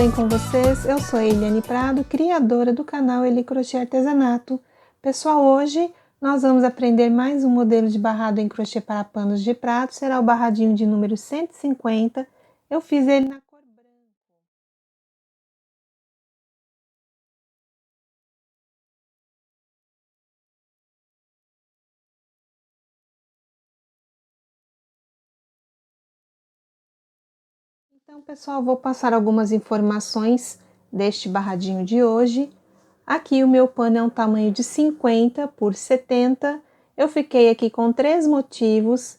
bem com vocês? Eu sou a Eliane Prado, criadora do canal Eli Crochê Artesanato. Pessoal, hoje nós vamos aprender mais um modelo de barrado em crochê para panos de prato. Será o barradinho de número 150. Eu fiz ele na cor branca. Então, pessoal, vou passar algumas informações deste barradinho de hoje. Aqui o meu pano é um tamanho de 50 por 70. Eu fiquei aqui com 3 motivos.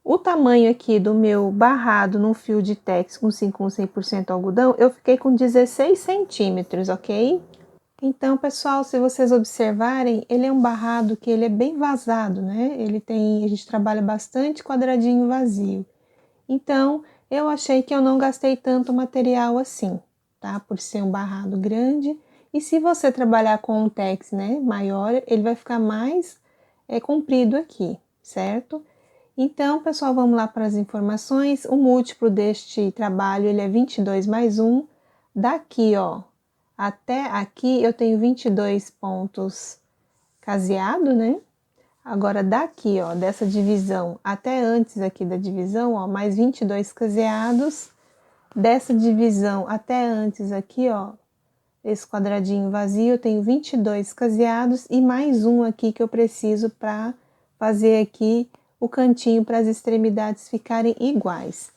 O tamanho aqui do meu barrado no fio de tex com 100% algodão, eu fiquei com 16 centímetros, ok? Então, pessoal, se vocês observarem, ele é um barrado que ele é bem vazado, né? A gente trabalha bastante quadradinho vazio. Então, eu achei que eu não gastei tanto material assim, tá? Por ser um barrado grande. E se você trabalhar com um tex, né, maior, ele vai ficar mais comprido aqui, certo? Então, pessoal, vamos lá para as informações. O múltiplo deste trabalho, ele é 22 mais 1. Daqui, ó, até aqui eu tenho 22 pontos caseado, né? Agora, daqui, ó, dessa divisão até antes aqui da divisão, ó, mais 22 caseados. Dessa divisão até antes aqui, ó, esse quadradinho vazio, eu tenho 22 caseados e mais um aqui que eu preciso para fazer aqui o cantinho para as extremidades ficarem iguais.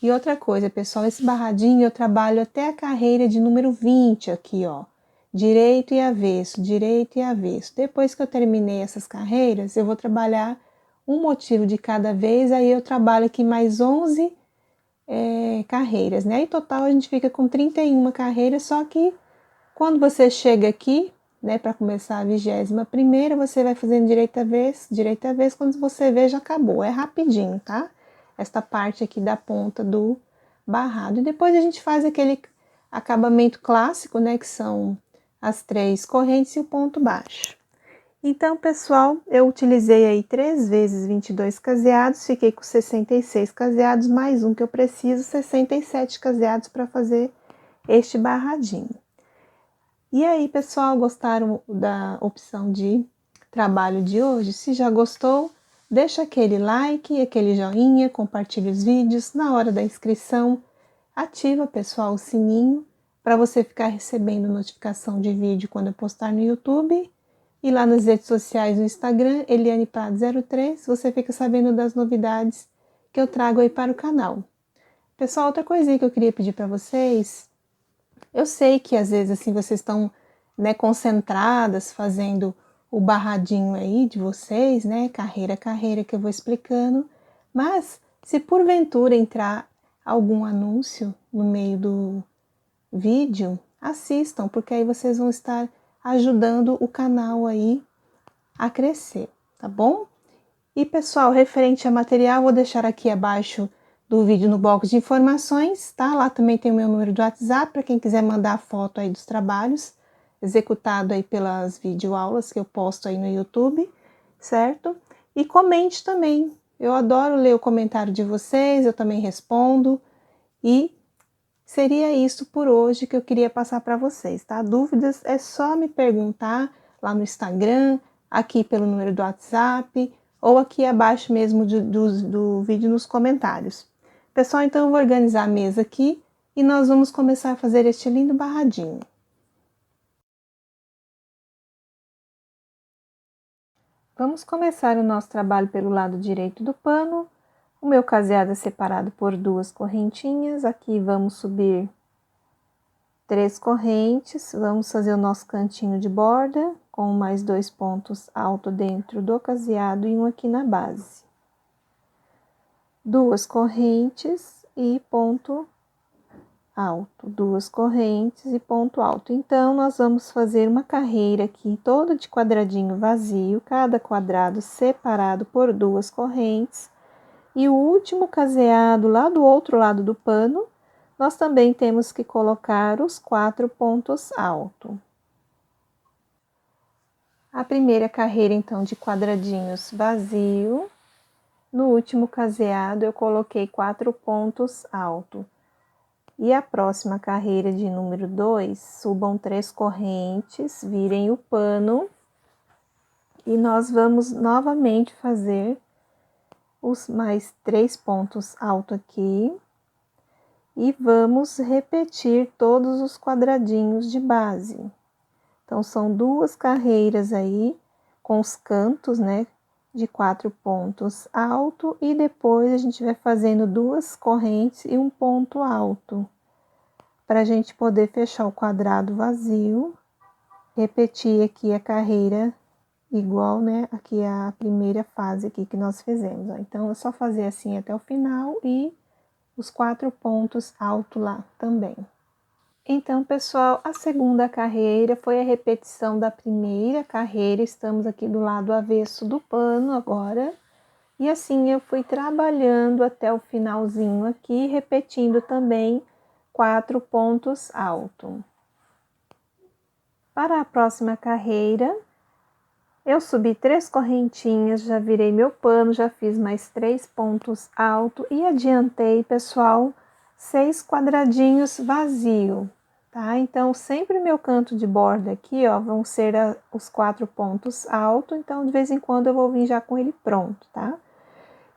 E outra coisa, pessoal, esse barradinho eu trabalho até a carreira de número 20 aqui, ó. Direito e avesso, direito e avesso. Depois que eu terminei essas carreiras, eu vou trabalhar um motivo de cada vez, aí eu trabalho aqui mais 11 carreiras, né? Em total a gente fica com 31 carreiras, só que quando você chega aqui, né, para começar a 21ª, você vai fazendo direito a vez, quando você vê já acabou, é rapidinho, tá? Esta parte aqui da ponta do barrado. E depois a gente faz aquele acabamento clássico, né, que são as 3 correntes e o ponto baixo. Então, pessoal, eu utilizei aí 3 vezes 22 caseados, fiquei com 66 caseados, mais um que eu preciso, 67 caseados para fazer este barradinho. E aí, pessoal, gostaram da opção de trabalho de hoje? Se já gostou, deixa aquele like, aquele joinha, compartilha os vídeos. Na hora da inscrição, ativa, pessoal, o sininho para você ficar recebendo notificação de vídeo quando eu postar no YouTube. E lá nas redes sociais, no Instagram, Eliane Prado 03, você fica sabendo das novidades que eu trago aí para o canal. Pessoal, outra coisinha que eu queria pedir para vocês, eu sei que às vezes assim vocês estão, né, concentradas fazendo o barradinho aí de vocês, né, carreira a carreira que eu vou explicando, mas se porventura entrar algum anúncio no meio do vídeo, assistam, porque aí vocês vão estar ajudando o canal aí a crescer, tá bom? E pessoal, referente a material, vou deixar aqui abaixo do vídeo no box de informações, tá? Lá também tem o meu número do WhatsApp, para quem quiser mandar foto aí dos trabalhos, executado aí pelas videoaulas que eu posto aí no YouTube, certo? E comente também, eu adoro ler o comentário de vocês, eu também respondo, e seria isso por hoje que eu queria passar para vocês, tá? Dúvidas é só me perguntar lá no Instagram, aqui pelo número do WhatsApp, ou aqui abaixo mesmo do vídeo nos comentários. Pessoal, então eu vou organizar a mesa aqui e nós vamos começar a fazer este lindo barradinho. Vamos começar o nosso trabalho pelo lado direito do pano. O meu caseado é separado por 2 correntinhas. Aqui vamos subir 3 correntes, vamos fazer o nosso cantinho de borda, com mais 2 pontos altos dentro do caseado e um aqui na base. 2 correntes e ponto alto, 2 correntes e ponto alto. Então, nós vamos fazer uma carreira aqui toda de quadradinho vazio, cada quadrado separado por 2 correntes. E o último caseado lá do outro lado do pano, nós também temos que colocar os 4 pontos altos. A primeira carreira, então, de quadradinhos vazio. No último caseado, eu coloquei 4 pontos altos. E a próxima carreira de número 2, subam 3 correntes, virem o pano e nós vamos novamente fazer os mais 3 pontos altos aqui e vamos repetir todos os quadradinhos de base. Então, são 2 carreiras aí com os cantos, né, de 4 pontos alto e depois a gente vai fazendo 2 correntes e um ponto alto para a gente poder fechar o quadrado vazio, repetir aqui a carreira igual, né, aqui a primeira fase aqui que nós fizemos, ó. Então, é só fazer assim até o final e os 4 pontos alto lá também. Então, pessoal, a segunda carreira foi a repetição da primeira carreira, estamos aqui do lado avesso do pano agora, e assim eu fui trabalhando até o finalzinho aqui, repetindo também 4 pontos altos. Para a próxima carreira, eu subi 3 correntinhas, já virei meu pano, já fiz mais 3 pontos altos e adiantei, pessoal, 6 quadradinhos vazio, tá? Então, sempre meu canto de borda aqui, ó, vão ser os 4 pontos altos, então de vez em quando eu vou vir já com ele pronto, tá?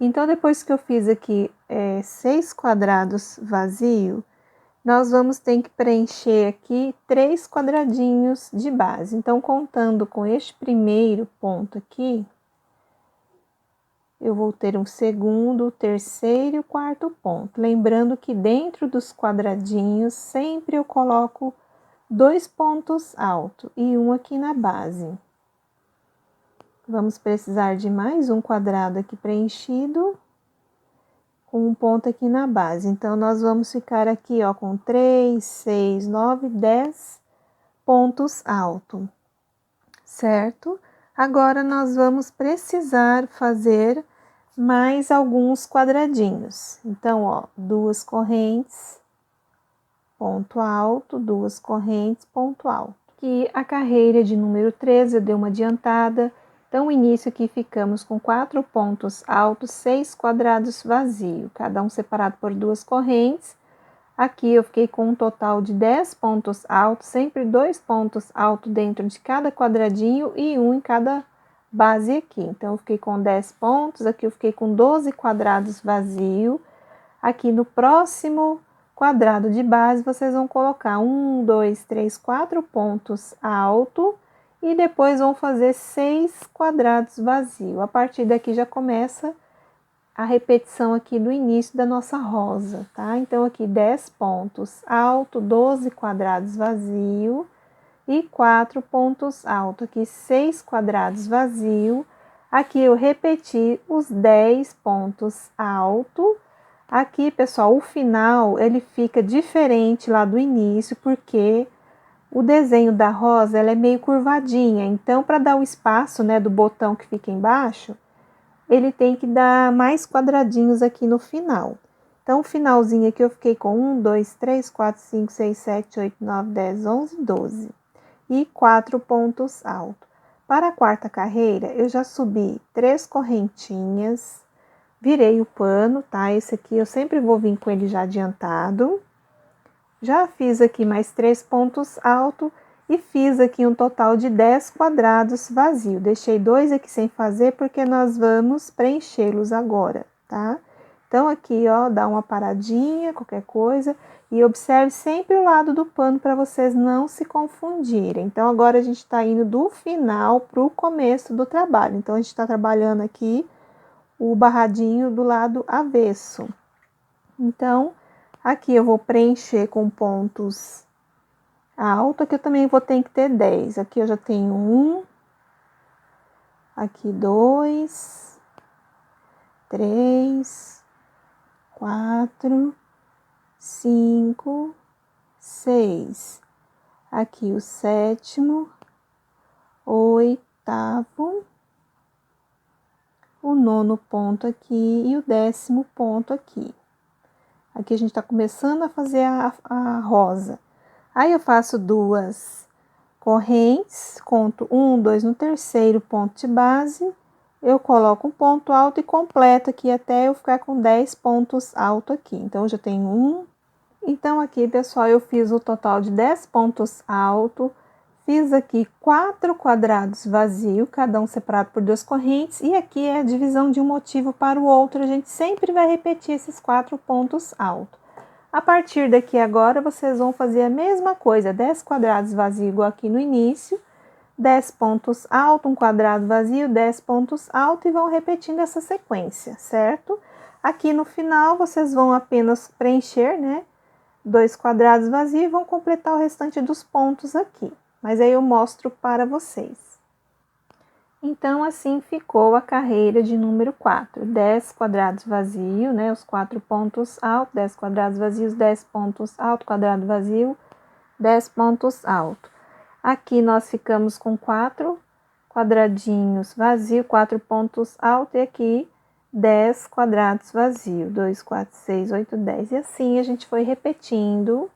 Então, depois que eu fiz aqui 6 quadrados vazio, nós vamos ter que preencher aqui 3 quadradinhos de base. Então, contando com este primeiro ponto aqui, eu vou ter um segundo, terceiro e o quarto ponto. Lembrando que dentro dos quadradinhos, sempre eu coloco 2 pontos altos e um aqui na base. Vamos precisar de mais um quadrado aqui preenchido, com um ponto aqui na base. Então, nós vamos ficar aqui, ó, com 3, 6, 9, 10 pontos altos, certo? Agora, nós vamos precisar fazer mais alguns quadradinhos. Então, ó, 2 correntes, ponto alto, 2 correntes, ponto alto. Aqui, a carreira de número 13, eu dei uma adiantada. Então, o início aqui ficamos com 4 pontos altos, 6 quadrados vazios, cada um separado por 2 correntes. Aqui eu fiquei com um total de 10 pontos altos, sempre 2 pontos altos dentro de cada quadradinho e um em cada base aqui. Então, eu fiquei com 10 pontos, aqui eu fiquei com 12 quadrados vazios. Aqui no próximo quadrado de base, vocês vão colocar 1, 2, 3, 4 pontos altos e depois vão fazer 6 quadrados vazios. A partir daqui já começa a repetição aqui do início da nossa rosa, tá? Então, aqui 10 pontos alto, 12 quadrados vazio e 4 pontos alto. Aqui 6 quadrados vazio. Aqui eu repeti os 10 pontos alto. Aqui, pessoal, o final ele fica diferente lá do início, porque o desenho da rosa ela é meio curvadinha. Então, para dar o espaço, né, do botão que fica embaixo, ele tem que dar mais quadradinhos aqui no final. Então, o finalzinho aqui eu fiquei com 1, 2, 3, 4, 5, 6, 7, 8, 9, 10, 11, 12. E 4 pontos altos. Para a quarta carreira, eu já subi 3 correntinhas, virei o pano, tá? Esse aqui eu sempre vou vir com ele já adiantado. Já fiz aqui mais 3 pontos altos e fiz aqui um total de 10 quadrados vazio. Deixei 2 aqui sem fazer porque nós vamos preenchê-los agora, tá? Então, aqui, ó, dá uma paradinha, qualquer coisa, e observe sempre o lado do pano para vocês não se confundirem. Então, agora a gente tá indo do final para o começo do trabalho. Então, a gente tá trabalhando aqui o barradinho do lado avesso. Então, aqui eu vou preencher com pontos altos, aqui eu também vou ter que ter 10. Aqui eu já tenho 1, aqui 2, 3, 4, 5, 6. Aqui o 7º, o 8º, o 9º ponto aqui e o 10º ponto aqui. Aqui a gente tá começando a fazer a rosa. Aí eu faço 2 correntes, conto 1, 2 no terceiro ponto de base, eu coloco um ponto alto e completo aqui até eu ficar com 10 pontos altos aqui. Então, eu já tenho 1, Então, aqui, pessoal, eu fiz o total de 10 pontos altos, fiz aqui 4 quadrados vazios, cada um separado por 2 correntes, e aqui é a divisão de um motivo para o outro, a gente sempre vai repetir esses 4 pontos altos. A partir daqui agora, vocês vão fazer a mesma coisa, 10 quadrados vazios igual aqui no início, 10 pontos altos, um quadrado vazio, 10 pontos altos, e vão repetindo essa sequência, certo? Aqui no final, vocês vão apenas preencher, né? 2 quadrados vazios e vão completar o restante dos pontos aqui. Mas aí eu mostro para vocês. Então, assim ficou a carreira de número 4. 10 quadrados vazios, né? Os 4 pontos altos, 10 quadrados vazios, 10 pontos altos, quadrado vazio, 10 pontos altos. Aqui nós ficamos com 4 quadradinhos vazios, 4 pontos altos, e aqui 10 quadrados vazios, 2, 4, 6, 8, 10. E assim a gente foi repetindo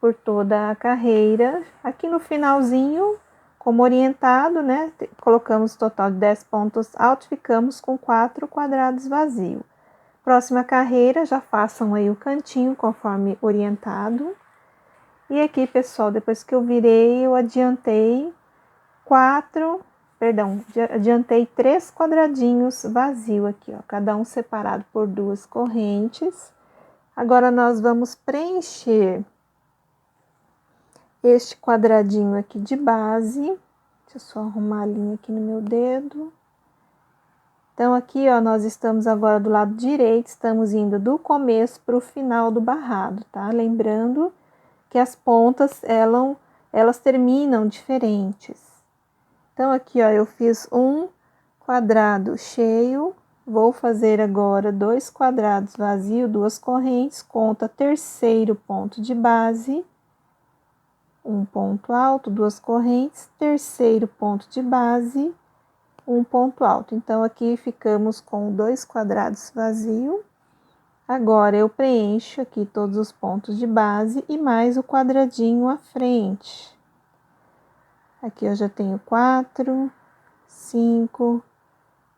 por toda a carreira. Aqui no finalzinho, como orientado, né, colocamos total de 10 pontos altos, ficamos com 4 quadrados vazios. Próxima carreira, já façam aí o cantinho conforme orientado. E aqui, pessoal, depois que eu virei, eu adiantei 3 quadradinhos vazios aqui, ó, cada um separado por 2 correntes. Agora, nós vamos preencher este quadradinho aqui de base. Deixa eu só arrumar a linha aqui no meu dedo. Então, aqui, ó, nós estamos agora do lado direito, estamos indo do começo para o final do barrado, tá? Lembrando que as pontas, elas terminam diferentes. Então, aqui, ó, eu fiz um quadrado cheio, vou fazer agora 2 quadrados vazios, 2 correntes, conta terceiro ponto de base, um ponto alto, 2 correntes, terceiro ponto de base, um ponto alto. Então, aqui ficamos com 2 quadrados vazios. Agora, eu preencho aqui todos os pontos de base e mais o quadradinho à frente. Aqui eu já tenho 4, 5,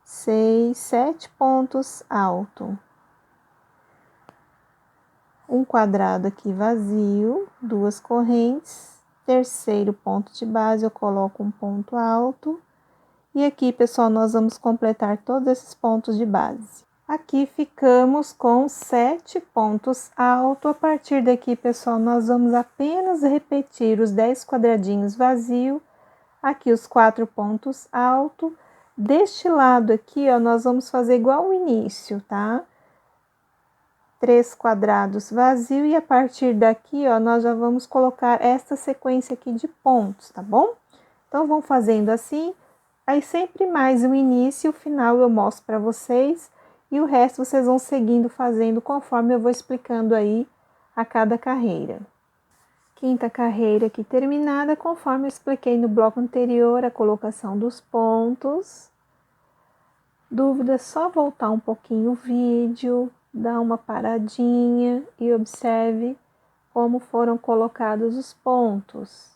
6, 7 pontos altos. Um quadrado aqui vazio, 2 correntes, terceiro ponto de base, eu coloco um ponto alto. E aqui, pessoal, nós vamos completar todos esses pontos de base. Aqui ficamos com 7 pontos altos. A partir daqui, pessoal, nós vamos apenas repetir os 10 quadradinhos vazios. Aqui os 4 pontos altos. Deste lado aqui, ó, nós vamos fazer igual ao início, tá? 3 quadrados vazios, e a partir daqui, ó, nós já vamos colocar esta sequência aqui de pontos, tá bom? Então, vão fazendo assim, aí sempre mais o início e o final eu mostro para vocês, e o resto vocês vão seguindo fazendo conforme eu vou explicando aí a cada carreira. Quinta carreira aqui terminada, conforme eu expliquei no bloco anterior, a colocação dos pontos. Dúvida, é só voltar um pouquinho o vídeo, dar uma paradinha e observe como foram colocados os pontos.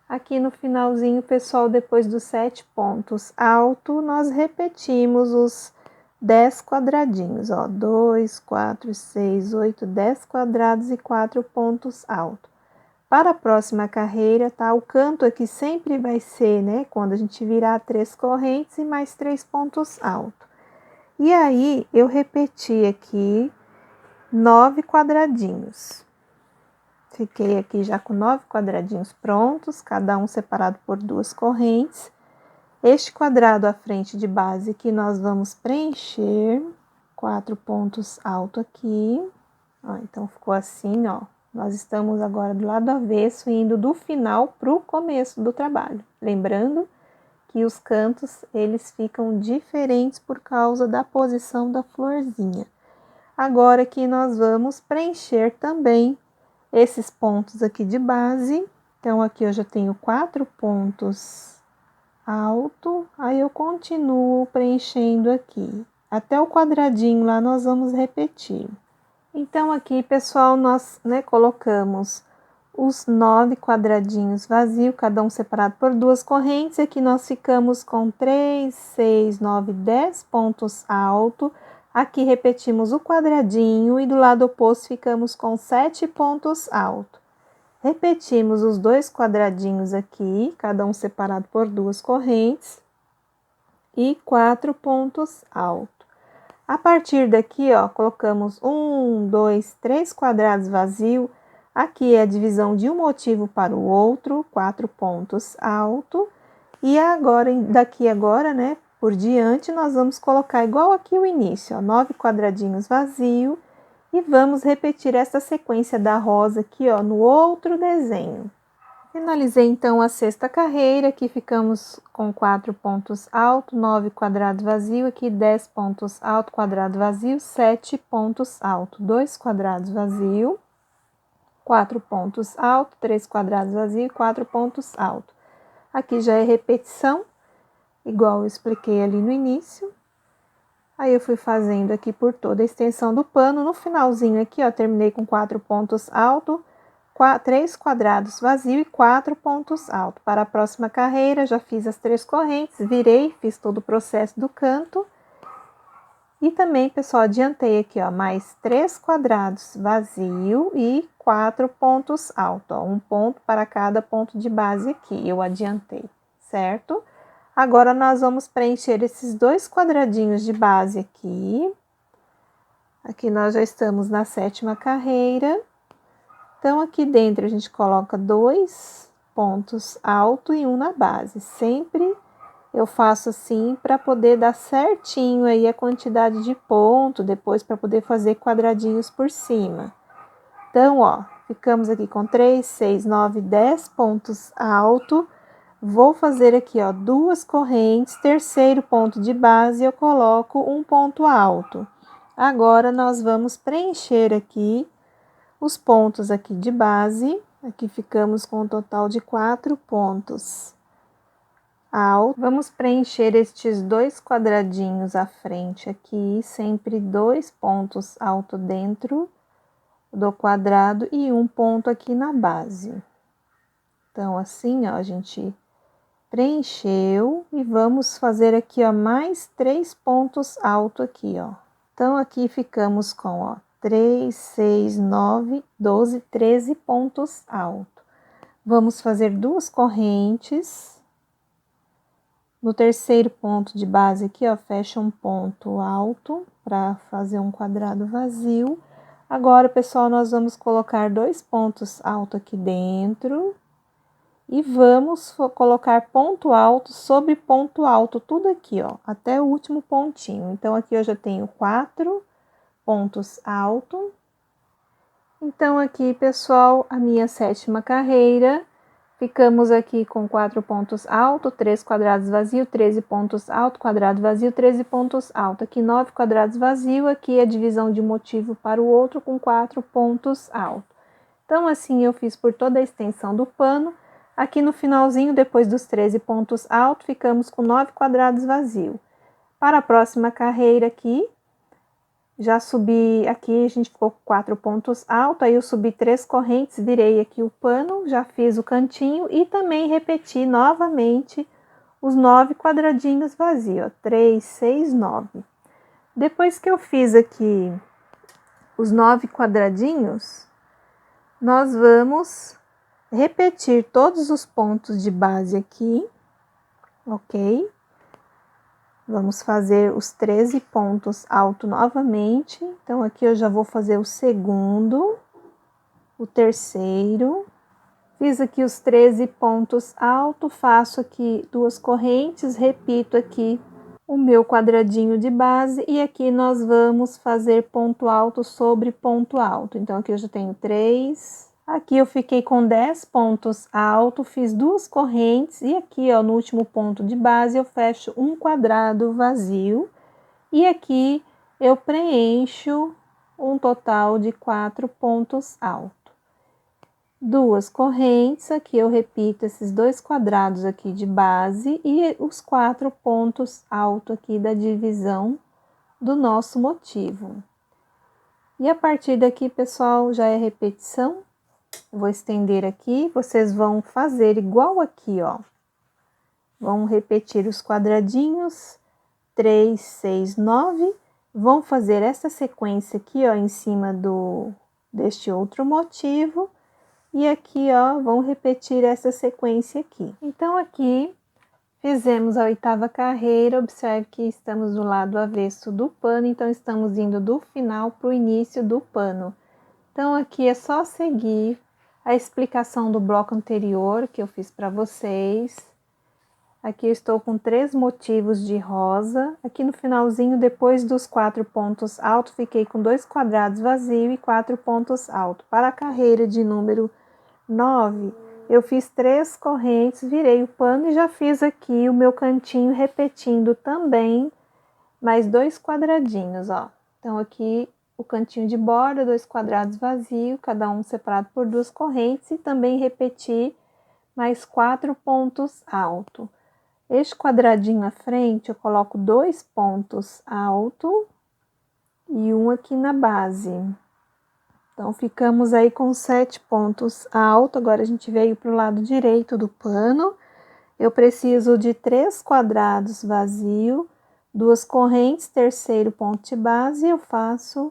Aqui no finalzinho, pessoal, depois dos 7 pontos altos, nós repetimos os 10 quadradinhos, ó, 2, 4, 6, 8, 10 quadrados e 4 pontos altos. Para a próxima carreira, tá? O canto aqui sempre vai ser, né? Quando a gente virar 3 correntes e mais 3 pontos altos. E aí, eu repeti aqui 9 quadradinhos. Fiquei aqui já com 9 quadradinhos prontos, cada um separado por 2 correntes. Este quadrado à frente de base que nós vamos preencher 4 pontos altos aqui. Ó, então, ficou assim, ó. Nós estamos agora do lado avesso, indo do final para o começo do trabalho. Lembrando que os cantos, eles ficam diferentes por causa da posição da florzinha. Agora aqui nós vamos preencher também esses pontos aqui de base. Então, aqui eu já tenho 4 pontos altos, aí eu continuo preenchendo aqui. Até o quadradinho lá nós vamos repetir. Então, aqui, pessoal, nós, né, colocamos os 9 quadradinhos vazios, cada um separado por 2 correntes. Aqui nós ficamos com 3, 6, 9, 10 pontos altos. Aqui repetimos o quadradinho e do lado oposto ficamos com 7 pontos altos. Repetimos os 2 quadradinhos aqui, cada um separado por 2 correntes, e 4 pontos altos. A partir daqui, ó, colocamos 1, 2, 3 quadrados vazios. Aqui é a divisão de um motivo para o outro, 4 pontos altos. E agora, daqui agora, né, por diante, nós vamos colocar igual aqui o início, ó, 9 quadradinhos vazios. E vamos repetir essa sequência da rosa aqui, ó, no outro desenho. Finalizei então a sexta carreira, aqui ficamos com 4 pontos altos, 9 quadrados vazios, aqui 10 pontos altos, quadrado vazio, 7 pontos altos, 2 quadrados vazios, 4 pontos altos, 3 quadrados vazios, 4 pontos altos. Aqui já é repetição, igual eu expliquei ali no início. Aí eu fui fazendo aqui por toda a extensão do pano. No finalzinho aqui, ó, terminei com 4 pontos altos, 3 quadrados vazios e 4 pontos altos. Para a próxima carreira, já fiz as 3 correntes, virei, fiz todo o processo do canto. E também, pessoal, adiantei aqui, ó, mais 3 quadrados vazios e 4 pontos altos, ó, um ponto para cada ponto de base aqui, eu adiantei, certo? Agora, nós vamos preencher esses 2 quadradinhos de base aqui. Aqui nós já estamos na sétima carreira. Então, aqui dentro a gente coloca 2 pontos altos e um na base. Sempre eu faço assim para poder dar certinho aí a quantidade de ponto, depois para poder fazer quadradinhos por cima. Então, ó, ficamos aqui com 3, 6, 9, 10 pontos altos. Vou fazer aqui, ó, 2 correntes, terceiro ponto de base, eu coloco um ponto alto. Agora, nós vamos preencher aqui os pontos aqui de base. Aqui ficamos com um total de 4 pontos altos. Vamos preencher estes 2 quadradinhos à frente aqui, sempre 2 pontos altos dentro do quadrado e um ponto aqui na base. Então, assim, ó, a gente preencheu e vamos fazer aqui, ó, mais 3 pontos altos aqui, ó. Então, aqui ficamos com, ó, 3, 6, 9, 12, 13 pontos altos. Vamos fazer 2 correntes. No terceiro ponto de base aqui, ó, fecha um ponto alto para fazer um quadrado vazio. Agora, pessoal, nós vamos colocar 2 pontos altos aqui dentro. E vamos colocar ponto alto sobre ponto alto, tudo aqui, ó, até o último pontinho. Então, aqui eu já tenho 4 pontos altos. Então, aqui, pessoal, a minha sétima carreira. Ficamos aqui com 4 pontos altos, 3 quadrados vazios, 13 pontos altos, quadrado vazio, 13 pontos altos. Aqui, 9 quadrados vazios, aqui a divisão de um motivo para o outro com 4 pontos altos. Então, assim, eu fiz por toda a extensão do pano. Aqui no finalzinho, depois dos 13 pontos altos, ficamos com 9 quadrados vazios. Para a próxima carreira aqui, já subi aqui, a gente ficou com 4 pontos altos, aí eu subi 3 correntes, virei aqui o pano, já fiz o cantinho e também repeti novamente os 9 quadradinhos vazios, ó, 3, 6, 9. Depois que eu fiz aqui os 9 quadradinhos, nós vamos repetir todos os pontos de base aqui, ok? Vamos fazer os 13 pontos altos novamente. Então, aqui eu já vou fazer o segundo, o terceiro. Fiz aqui os 13 pontos altos, faço aqui 2 correntes, repito aqui o meu quadradinho de base. E aqui nós vamos fazer ponto alto sobre ponto alto. Então, aqui eu já tenho 3. Aqui eu fiquei com 10 pontos altos, fiz 2 correntes e aqui, ó, no último ponto de base eu fecho um quadrado vazio e aqui eu preencho um total de 4 pontos altos. 2 correntes, aqui eu repito esses 2 quadrados aqui de base e os 4 pontos altos aqui da divisão do nosso motivo. E a partir daqui, pessoal, já é repetição. Vou estender aqui, vocês vão fazer igual aqui, ó. Vão repetir os quadradinhos, 3, 6, 9, vão fazer essa sequência aqui, ó, em cima deste outro motivo. E aqui, ó, vão repetir essa sequência aqui. Então, aqui, fizemos a 8ª carreira, observe que estamos do lado avesso do pano, então estamos indo do final para o início do pano. Então, aqui é só seguir a explicação do bloco anterior que eu fiz para vocês. Aqui eu estou com 3 motivos de rosa. Aqui no finalzinho, depois dos 4 pontos altos, fiquei com 2 quadrados vazios e 4 pontos altos. Para a carreira de número 9, eu fiz 3 correntes, virei o pano e já fiz aqui o meu cantinho repetindo também mais 2 quadradinhos, ó. Então, aqui o cantinho de borda, 2 quadrados vazios, cada um separado por 2 correntes, e também repetir mais 4 pontos altos. Este quadradinho à frente, eu coloco 2 pontos altos e um aqui na base. Então, ficamos aí com 7 pontos altos. Agora, a gente veio para o lado direito do pano. Eu preciso de 3 quadrados vazios, 2 correntes, terceiro ponto de base, eu faço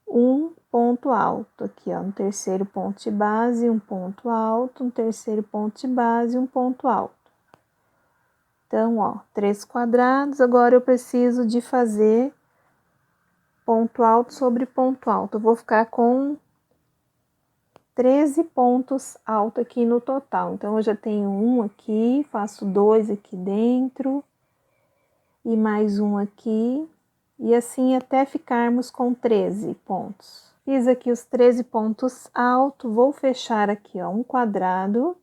um ponto alto aqui, ó, no terceiro ponto de base, um ponto alto, no terceiro ponto de base, um ponto alto. Então, ó, 3 quadrados, agora eu preciso de fazer ponto alto sobre ponto alto. Eu vou ficar com 13 pontos altos aqui no total. Então, eu já tenho um aqui, faço 2 aqui dentro, e mais um aqui, e assim até ficarmos com 13 pontos. Fiz aqui os 13 pontos altos, vou fechar aqui, ó, um quadrado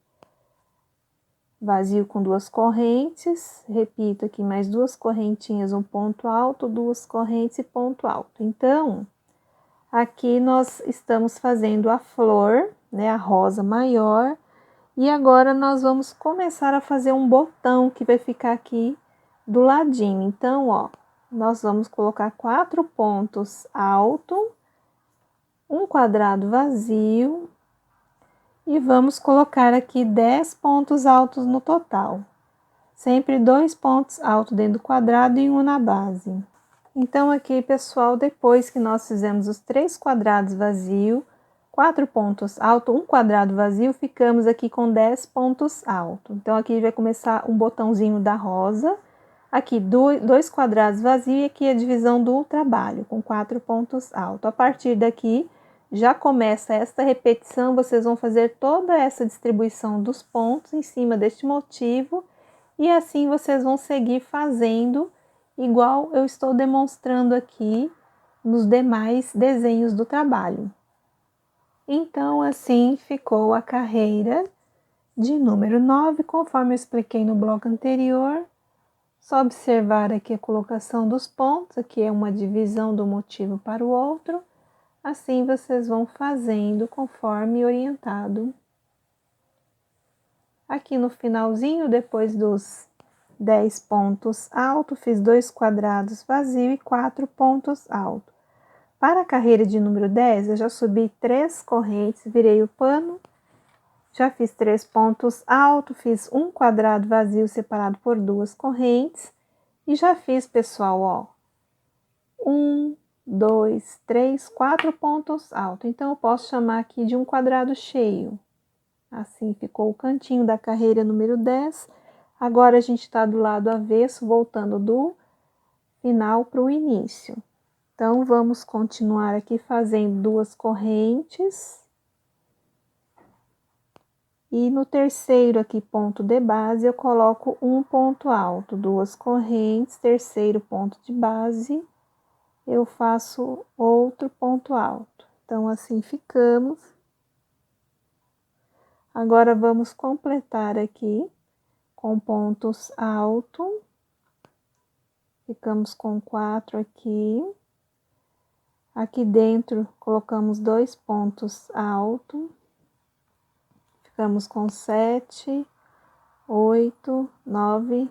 vazio com 2 correntes, repito aqui mais 2 correntinhas, um ponto alto, 2 correntes e ponto alto. Então, aqui nós estamos fazendo a flor, né, a rosa maior, e agora nós vamos começar a fazer um botão que vai ficar aqui do ladinho. Então, ó, nós vamos colocar 4 pontos altos, um quadrado vazio, e vamos colocar aqui 10 pontos altos no total. Sempre 2 pontos altos dentro do quadrado e um na base. Então, aqui, pessoal, depois que nós fizemos os 3 quadrados vazios, 4 pontos altos, um quadrado vazio, ficamos aqui com 10 pontos altos. Então, aqui vai começar um botãozinho da rosa, aqui 2 quadrados vazios e aqui a divisão do trabalho, com 4 pontos altos. A partir daqui, já começa esta repetição, vocês vão fazer toda essa distribuição dos pontos em cima deste motivo, e assim vocês vão seguir fazendo igual eu estou demonstrando aqui nos demais desenhos do trabalho. Então, assim ficou a carreira de número 9, conforme eu expliquei no bloco anterior. Só observar aqui a colocação dos pontos, aqui é uma divisão do motivo para o outro. Assim vocês vão fazendo conforme orientado. Aqui no finalzinho, depois dos 10 pontos altos, fiz 2 quadrados vazios e 4 pontos altos. Para a carreira de número 10, eu já subi 3 correntes, virei o pano, já fiz 3 pontos altos, fiz um quadrado vazio separado por 2 correntes, e já fiz, pessoal, ó, 1, 2, 3, 4 pontos altos. Então, eu posso chamar aqui de um quadrado cheio. Assim ficou o cantinho da carreira número 10. Agora, a gente está do lado avesso, voltando do final para o início. Então, vamos continuar aqui fazendo 2 correntes. E no terceiro aqui, ponto de base, eu coloco um ponto alto, 2 correntes, terceiro ponto de base, eu faço outro ponto alto. Então, assim ficamos. Agora, vamos completar aqui com pontos altos. Ficamos com 4 aqui. Aqui dentro, colocamos 2 pontos altos. Ficamos com 7, 8, 9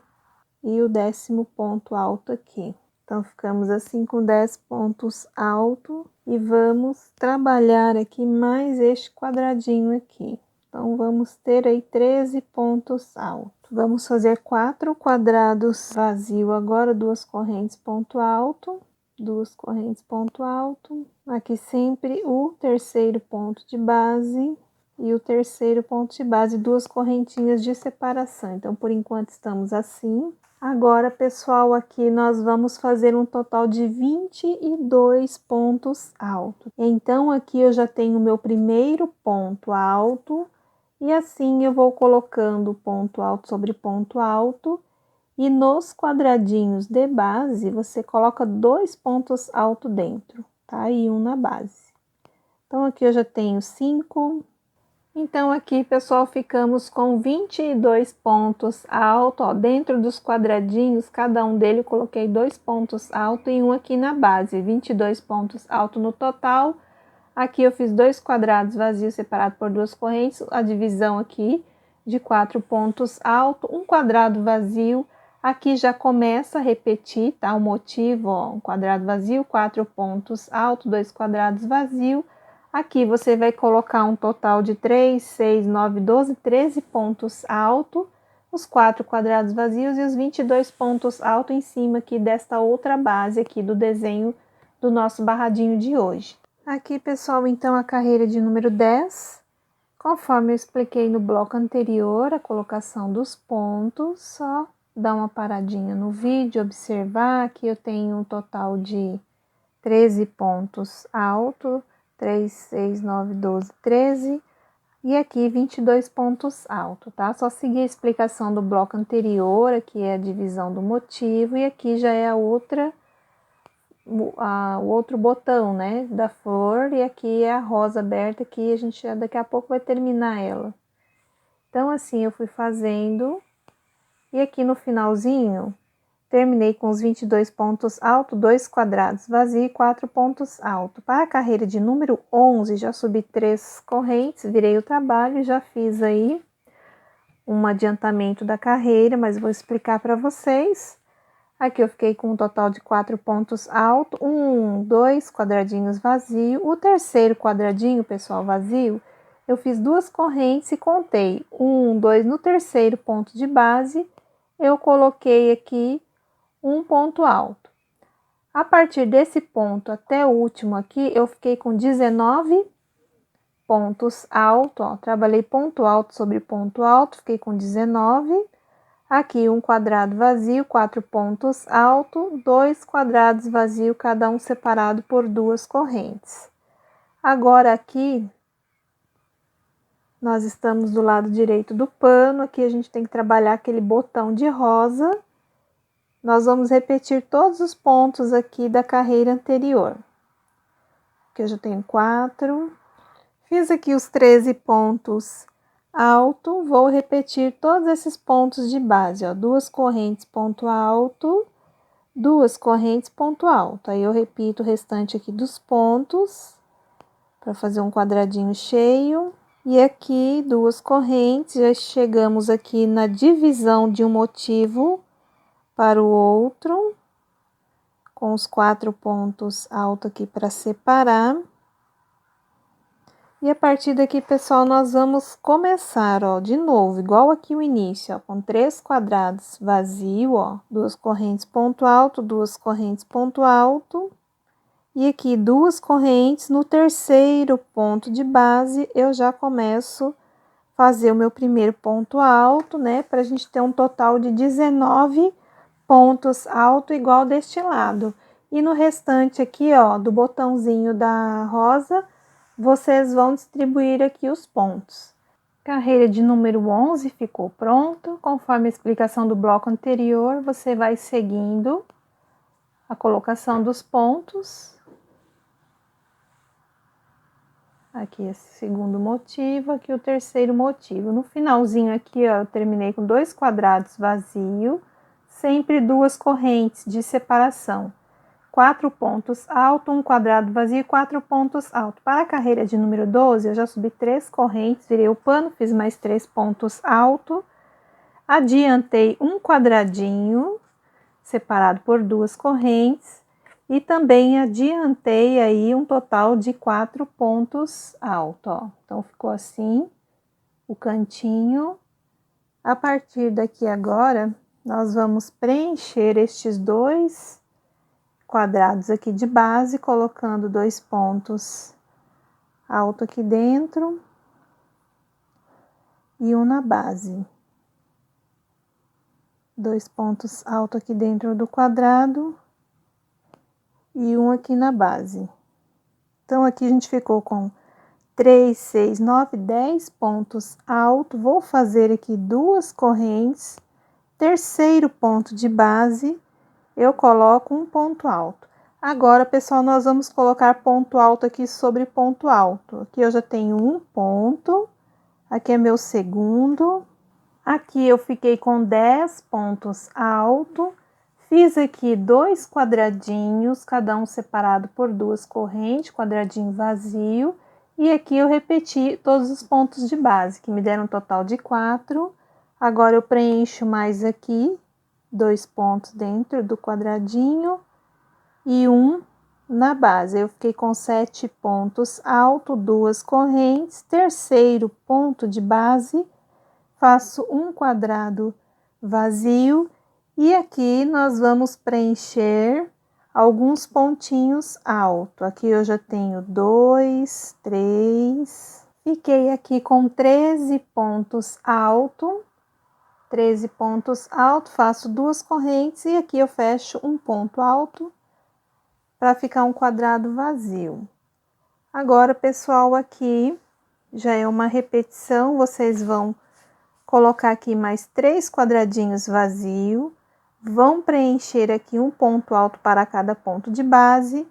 e o 10º ponto alto aqui. Então, ficamos assim com 10 pontos altos e vamos trabalhar aqui mais este quadradinho aqui. Então, vamos ter aí 13 pontos altos. Vamos fazer 4 quadrados vazios agora, 2 correntes ponto alto. duas correntes ponto alto, aqui sempre o terceiro ponto de base e o terceiro ponto de base, duas correntinhas de separação. Então, por enquanto, estamos assim. Agora, pessoal, aqui nós vamos fazer um total de 22 pontos altos. Então, aqui eu já tenho o meu primeiro ponto alto, e assim eu vou colocando ponto alto sobre ponto alto, e nos quadradinhos de base, você coloca 2 pontos altos dentro, tá? E um na base. Então, aqui eu já tenho 5. Então, aqui, pessoal, ficamos com 22 pontos altos, ó, dentro dos quadradinhos, cada um deles eu coloquei 2 pontos altos e um aqui na base, 22 pontos altos no total. Aqui eu fiz 2 quadrados vazios separados por 2 correntes, a divisão aqui de 4 pontos altos, um quadrado vazio. Aqui já começa a repetir, tá? O motivo, ó, um quadrado vazio, 4 pontos altos, 2 quadrados vazios. Aqui você vai colocar um total de 3, 6, 9, 12, 13 pontos altos, os 4 quadrados vazios e os 22 pontos altos em cima aqui desta outra base aqui do desenho do nosso barradinho de hoje. Aqui, pessoal, então a carreira de número 10, conforme eu expliquei no bloco anterior, a colocação dos pontos, só dar uma paradinha no vídeo, observar. Aqui eu tenho um total de 13 pontos altos, 3, 6, 9, 12, 13, e aqui 22 pontos altos, tá? Só seguir a explicação do bloco anterior, aqui é a divisão do motivo, e aqui já é o outro botão, né, da flor, e aqui é a rosa aberta, que a gente daqui a pouco vai terminar ela. Então, assim, eu fui fazendo, e aqui no finalzinho, terminei com os 22 pontos altos, 2 quadrados vazios e 4 pontos altos. Para a carreira de número 11, já subi 3 correntes, virei o trabalho e já fiz aí um adiantamento da carreira, mas vou explicar para vocês. Aqui eu fiquei com um total de 4 pontos altos, 2 quadradinhos vazios. O terceiro quadradinho, pessoal, vazio, eu fiz 2 correntes e contei 2 no terceiro ponto de base. Eu coloquei aqui um ponto alto. A partir desse ponto até o último aqui, eu fiquei com 19 pontos altos, ó, trabalhei ponto alto sobre ponto alto, fiquei com 19. Aqui um quadrado vazio, 4 pontos altos, 2 quadrados vazios, cada um separado por 2 correntes. Agora aqui, nós estamos do lado direito do pano, aqui a gente tem que trabalhar aquele botão de rosa. Nós vamos repetir todos os pontos aqui da carreira anterior. Aqui eu já tenho 4. Fiz aqui os 13 pontos alto, vou repetir todos esses pontos de base, ó, 2 correntes ponto alto, 2 correntes ponto alto. Aí eu repito o restante aqui dos pontos, para fazer um quadradinho cheio. E aqui, 2 correntes, já chegamos aqui na divisão de um motivo para o outro, com os 4 pontos altos aqui para separar. E a partir daqui, pessoal, nós vamos começar, ó, de novo, igual aqui o início, ó, com 3 quadrados vazio, ó, 2 correntes ponto alto, 2 correntes ponto alto. E aqui 2 correntes, no terceiro ponto de base, eu já começo a fazer o meu primeiro ponto alto, né, pra gente ter um total de 19 pontos alto igual deste lado. E no restante aqui, ó, do botãozinho da rosa, vocês vão distribuir aqui os pontos. Carreira de número 11 ficou pronta. Conforme a explicação do bloco anterior, você vai seguindo a colocação dos pontos. Aqui esse segundo motivo, aqui o terceiro motivo. No finalzinho aqui, ó, eu terminei com 2 quadrados vazios, sempre 2 correntes de separação. 4 pontos altos, um quadrado vazio e 4 pontos altos. Para a carreira de número 12, eu já subi 3 correntes, virei o pano, fiz mais 3 pontos altos, adiantei um quadradinho, separado por 2 correntes, e também adiantei aí um total de 4 pontos altos, ó. Então, ficou assim, o cantinho. A partir daqui agora, nós vamos preencher estes 2 quadrados aqui de base, colocando 2 pontos alto aqui dentro e um na base. 2 pontos alto aqui dentro do quadrado e um aqui na base. Então, aqui a gente ficou com 3, 6, 9, 10 pontos altos. Vou fazer aqui 2 correntes. Terceiro ponto de base, eu coloco um ponto alto. Agora, pessoal, nós vamos colocar ponto alto aqui sobre ponto alto. Aqui eu já tenho um ponto, aqui é meu segundo. Aqui eu fiquei com 10 pontos altos. Fiz aqui 2 quadradinhos, cada um separado por 2 correntes, quadradinho vazio. E aqui eu repeti todos os pontos de base, que me deram um total de 4. Agora eu preencho mais aqui, 2 pontos dentro do quadradinho e um na base. Eu fiquei com 7 pontos altos, 2 correntes. Terceiro ponto de base, faço um quadrado vazio. E aqui nós vamos preencher alguns pontinhos altos. Aqui eu já tenho 2, 3. Fiquei aqui com 13 pontos altos. 13 pontos altos, faço 2 correntes e aqui eu fecho um ponto alto para ficar um quadrado vazio. Agora, pessoal, aqui já é uma repetição, vocês vão colocar aqui mais 3 quadradinhos vazios. Vão preencher aqui um ponto alto para cada ponto de base.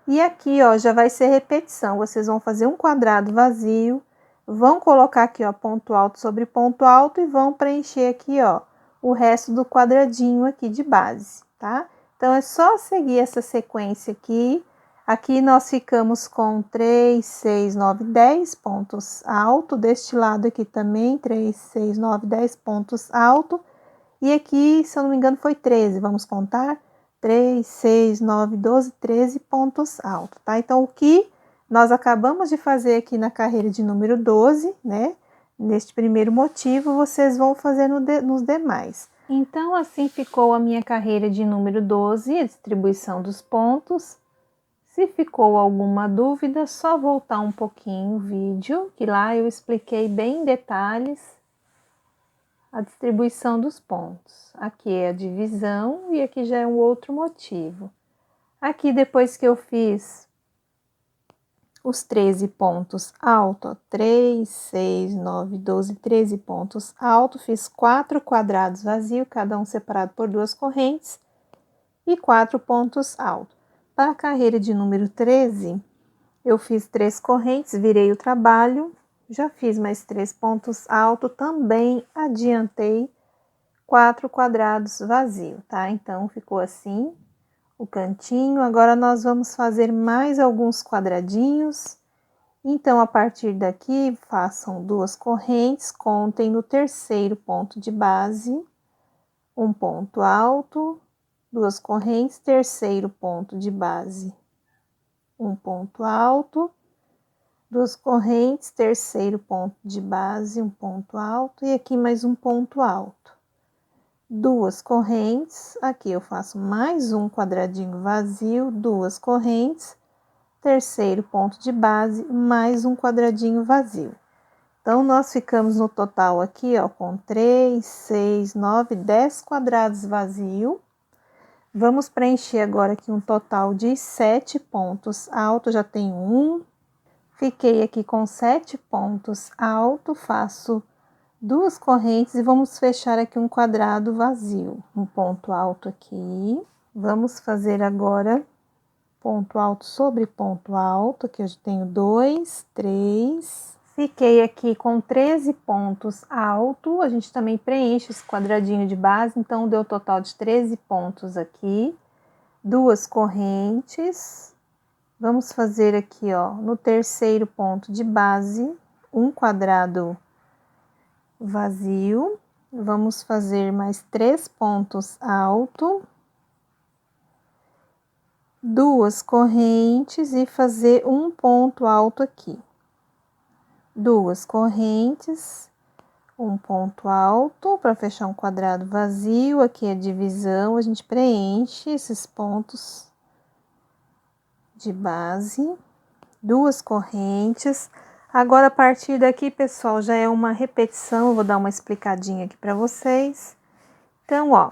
E aqui, ó, já vai ser repetição. Vocês vão fazer um quadrado vazio, vão colocar aqui, ó, ponto alto sobre ponto alto e vão preencher aqui, ó, o resto do quadradinho aqui de base, tá? Então, é só seguir essa sequência aqui. Aqui nós ficamos com 3, 6, 9, 10 pontos altos. Deste lado aqui também, 3, 6, 9, 10 pontos altos. E aqui, se eu não me engano, foi 13, vamos contar? 3, 6, 9, 12, 13 pontos altos, tá? Então, o que nós acabamos de fazer aqui na carreira de número 12, né? Neste primeiro motivo, vocês vão fazer nos demais. Então, assim ficou a minha carreira de número 12, a distribuição dos pontos. Se ficou alguma dúvida, só voltar um pouquinho o vídeo, que lá eu expliquei bem em detalhes a distribuição dos pontos. Aqui é a divisão e aqui já é um outro motivo. Aqui, depois que eu fiz os 13 pontos altos, 3, 6, 9, 12, 13 pontos altos, fiz 4 quadrados vazios, cada um separado por 2 correntes, e 4 pontos altos. Para a carreira de número 13, eu fiz 3 correntes, virei o trabalho, já fiz mais 3 pontos altos, também adiantei 4 quadrados vazios, tá? Então, ficou assim o cantinho. Agora, nós vamos fazer mais alguns quadradinhos. Então, a partir daqui, façam 2 correntes, contem no terceiro ponto de base, um ponto alto, 2 correntes, terceiro ponto de base, um ponto alto, 2 correntes, terceiro ponto de base, um ponto alto, e aqui mais um ponto alto. 2 correntes, aqui eu faço mais um quadradinho vazio, 2 correntes, terceiro ponto de base, mais um quadradinho vazio. Então, nós ficamos no total aqui, ó, com 3, 6, 9, 10 quadrados vazios. Vamos preencher agora aqui um total de 7 pontos altos, já tenho um. Fiquei aqui com 7 pontos altos, faço 2 correntes e vamos fechar aqui um quadrado vazio. Um ponto alto aqui. Vamos fazer agora ponto alto sobre ponto alto, aqui eu já tenho 2, 3. Fiquei aqui com 13 pontos altos, a gente também preenche esse quadradinho de base, então deu total de 13 pontos aqui. 2 correntes. Vamos fazer aqui, ó, no terceiro ponto de base, um quadrado vazio. Vamos fazer mais 3 pontos altos, 2 correntes e fazer um ponto alto aqui. 2 correntes, um ponto alto para fechar um quadrado vazio. Aqui é a divisão, a gente preenche esses pontos de base, 2 correntes. Agora, a partir daqui, pessoal, já é uma repetição, eu vou dar uma explicadinha aqui para vocês. Então, ó,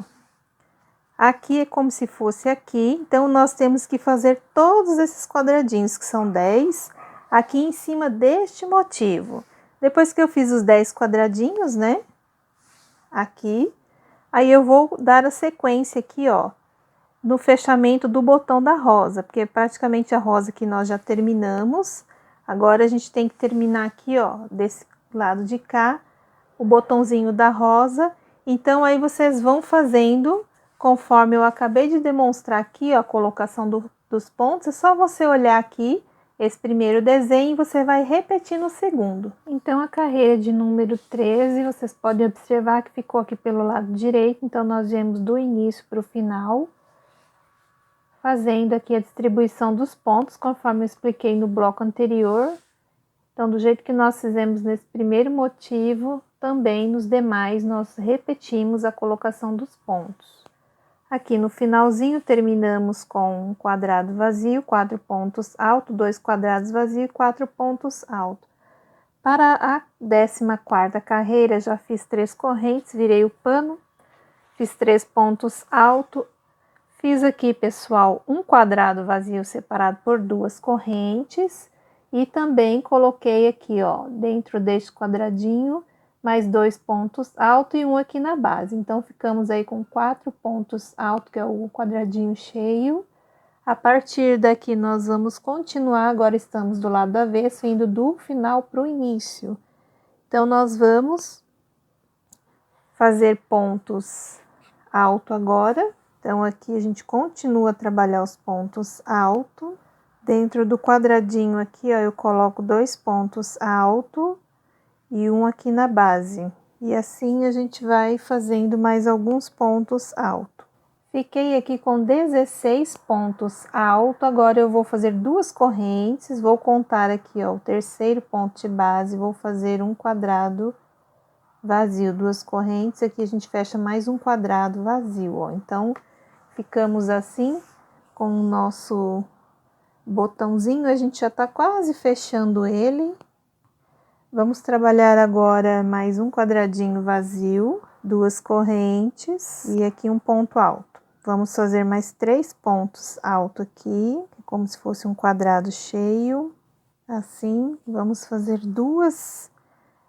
aqui é como se fosse aqui, então nós temos que fazer todos esses quadradinhos, que são 10, aqui em cima deste motivo. Depois que eu fiz os 10 quadradinhos, né, aqui, aí eu vou dar a sequência aqui, ó, no fechamento do botão da rosa, porque praticamente a rosa que nós já terminamos. Agora a gente tem que terminar aqui, ó, desse lado de cá, o botãozinho da rosa. Então, aí vocês vão fazendo, conforme eu acabei de demonstrar aqui, ó, a colocação dos pontos. É só você olhar aqui esse primeiro desenho e você vai repetir no segundo. Então, a carreira de número 13, vocês podem observar que ficou aqui pelo lado direito. Então, nós viemos do início para o final, fazendo aqui a distribuição dos pontos, conforme eu expliquei no bloco anterior. Então, do jeito que nós fizemos nesse primeiro motivo, também nos demais nós repetimos a colocação dos pontos. Aqui no finalzinho terminamos com um quadrado vazio, 4 pontos altos, 2 quadrados vazios e 4 pontos altos. Para a 14ª carreira, já fiz 3 correntes, virei o pano, fiz 3 pontos altos. Fiz aqui, pessoal, um quadrado vazio separado por 2 correntes e também coloquei aqui, ó, dentro deste quadradinho, mais 2 pontos altos e um aqui na base. Então, ficamos aí com 4 pontos altos, que é o quadradinho cheio. A partir daqui, nós vamos continuar, agora estamos do lado avesso, indo do final para o início. Então, nós vamos fazer pontos altos agora. Então, aqui a gente continua a trabalhar os pontos altos. Dentro do quadradinho aqui, ó, eu coloco 2 pontos altos e um aqui na base. E assim a gente vai fazendo mais alguns pontos altos. Fiquei aqui com 16 pontos altos. Agora eu vou fazer 2 correntes. Vou contar aqui, ó, o terceiro ponto de base. Vou fazer um quadrado vazio, 2 correntes. Aqui a gente fecha mais um quadrado vazio, ó. Então, ficamos assim com o nosso botãozinho, a gente já tá quase fechando ele. Vamos trabalhar agora mais um quadradinho vazio, 2 correntes e aqui um ponto alto. Vamos fazer mais 3 pontos altos aqui, como se fosse um quadrado cheio. Assim, vamos fazer 2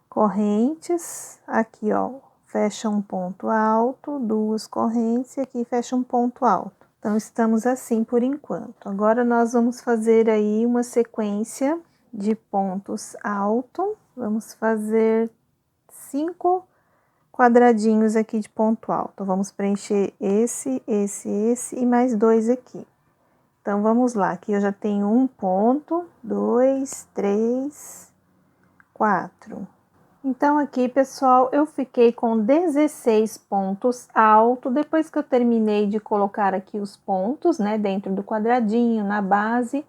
correntes, aqui, ó, fecha um ponto alto, 2 correntes e aqui fecha um ponto alto. Então, estamos assim por enquanto. Agora, nós vamos fazer aí uma sequência de pontos altos. Vamos fazer 5 quadradinhos aqui de ponto alto. Vamos preencher esse e mais 2 aqui. Então, vamos lá. Aqui eu já tenho um ponto, 2, 3, 4. Então, aqui, pessoal, eu fiquei com 16 pontos altos. Depois que eu terminei de colocar aqui os pontos, né, dentro do quadradinho, na base,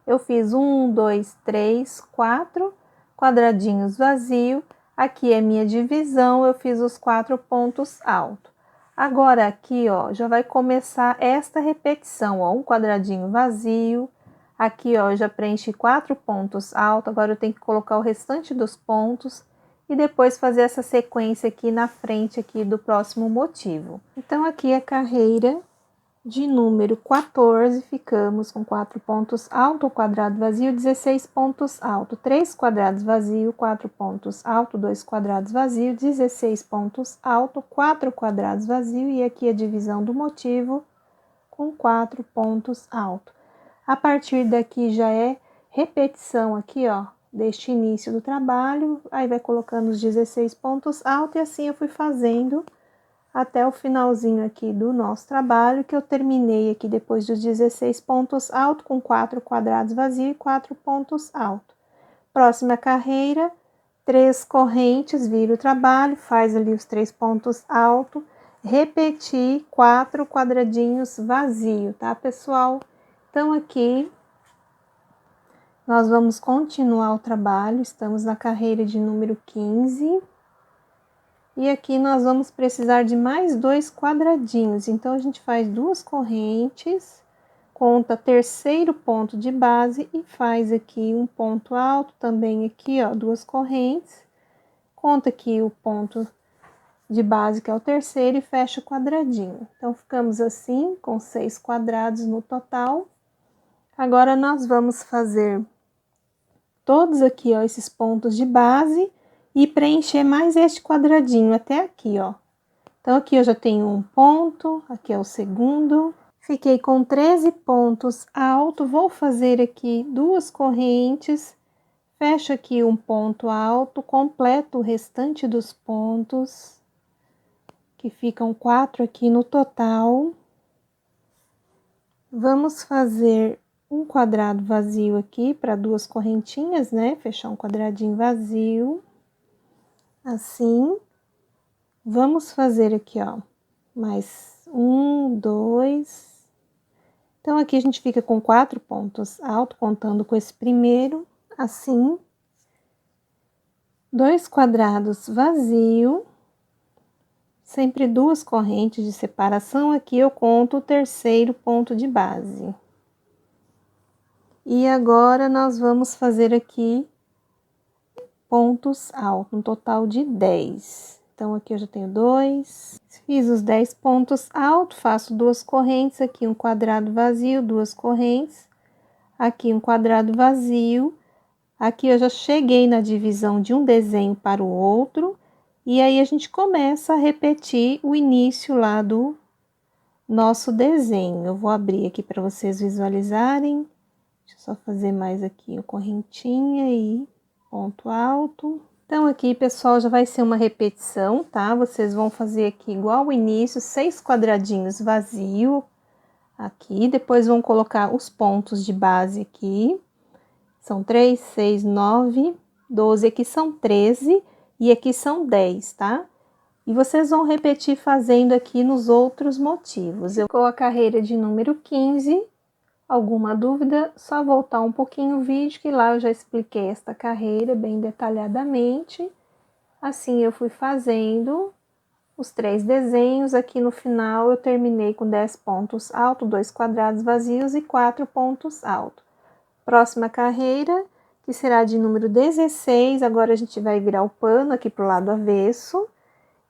eu fiz 1, 2, 3, 4 quadradinhos vazios. Aqui é minha divisão, eu fiz os 4 pontos altos. Agora, aqui, ó, já vai começar esta repetição, ó, um quadradinho vazio. Aqui, ó, eu já preenchi 4 pontos altos. Agora, eu tenho que colocar o restante dos pontos e depois fazer essa sequência aqui na frente aqui do próximo motivo. Então, aqui a carreira de número 14, ficamos com 4 pontos altos, quadrado vazio, 16 pontos altos, 3 quadrados vazios, 4 pontos altos, 2 quadrados vazios, 16 pontos altos, 4 quadrados vazios e aqui a divisão do motivo com 4 pontos altos. A partir daqui já é repetição aqui, ó, deste início do trabalho, aí vai colocando os 16 pontos altos e assim eu fui fazendo até o finalzinho aqui do nosso trabalho, que eu terminei aqui depois dos 16 pontos altos, com 4 quadrados vazios e 4 pontos altos. Próxima carreira, 3 correntes, vira o trabalho, faz ali os 3 pontos altos, repetir 4 quadradinhos vazios, tá, pessoal? Então, aqui nós vamos continuar o trabalho, estamos na carreira de número 15. E aqui nós vamos precisar de mais 2 quadradinhos, então a gente faz 2 correntes conta terceiro ponto de base e faz aqui um ponto alto, também aqui, ó, 2 correntes. Conta aqui o ponto de base, que é o terceiro, e fecha o quadradinho. Então, ficamos assim, com 6 quadrados no total. Agora, nós vamos fazer todos aqui, ó, esses pontos de base e preencher mais este quadradinho até aqui, ó. Então, aqui eu já tenho um ponto, aqui é o segundo. Fiquei com 13 pontos alto, vou fazer aqui 2 correntes, fecho aqui um ponto alto, completo o restante dos pontos, que ficam 4 aqui no total. Vamos fazer um quadrado vazio aqui para 2 correntinhas, né? Fechar um quadradinho vazio, assim. Vamos fazer aqui, ó, mais 1, 2. Então, aqui a gente fica com 4 pontos altos, contando com esse primeiro, assim. 2 quadrados vazio, sempre 2 correntes de separação. Aqui eu conto o terceiro ponto de base. E agora, nós vamos fazer aqui pontos altos, um total de 10. Então, aqui eu já tenho 2. Fiz os 10 pontos altos, faço 2 correntes, aqui um quadrado vazio, 2 correntes. Aqui um quadrado vazio. Aqui eu já cheguei na divisão de um desenho para o outro. E aí, a gente começa a repetir o início lá do nosso desenho. Eu vou abrir aqui para vocês visualizarem. Deixa eu só fazer mais aqui uma correntinha e ponto alto. Então, aqui, pessoal, já vai ser uma repetição, tá? Vocês vão fazer aqui igual o início, 6 quadradinhos vazio aqui. Depois vão colocar os pontos de base aqui. São 3, 6, 9, 12. Aqui são 13 e aqui são 10, tá? E vocês vão repetir fazendo aqui nos outros motivos. Eu com a carreira de número 15. Alguma dúvida, só voltar um pouquinho o vídeo, que lá eu já expliquei esta carreira bem detalhadamente. Assim eu fui fazendo os 3 desenhos. Aqui no final eu terminei com 10 pontos altos, 2 quadrados vazios e 4 pontos altos. Próxima carreira, que será de número 16, agora a gente vai virar o pano aqui pro lado avesso.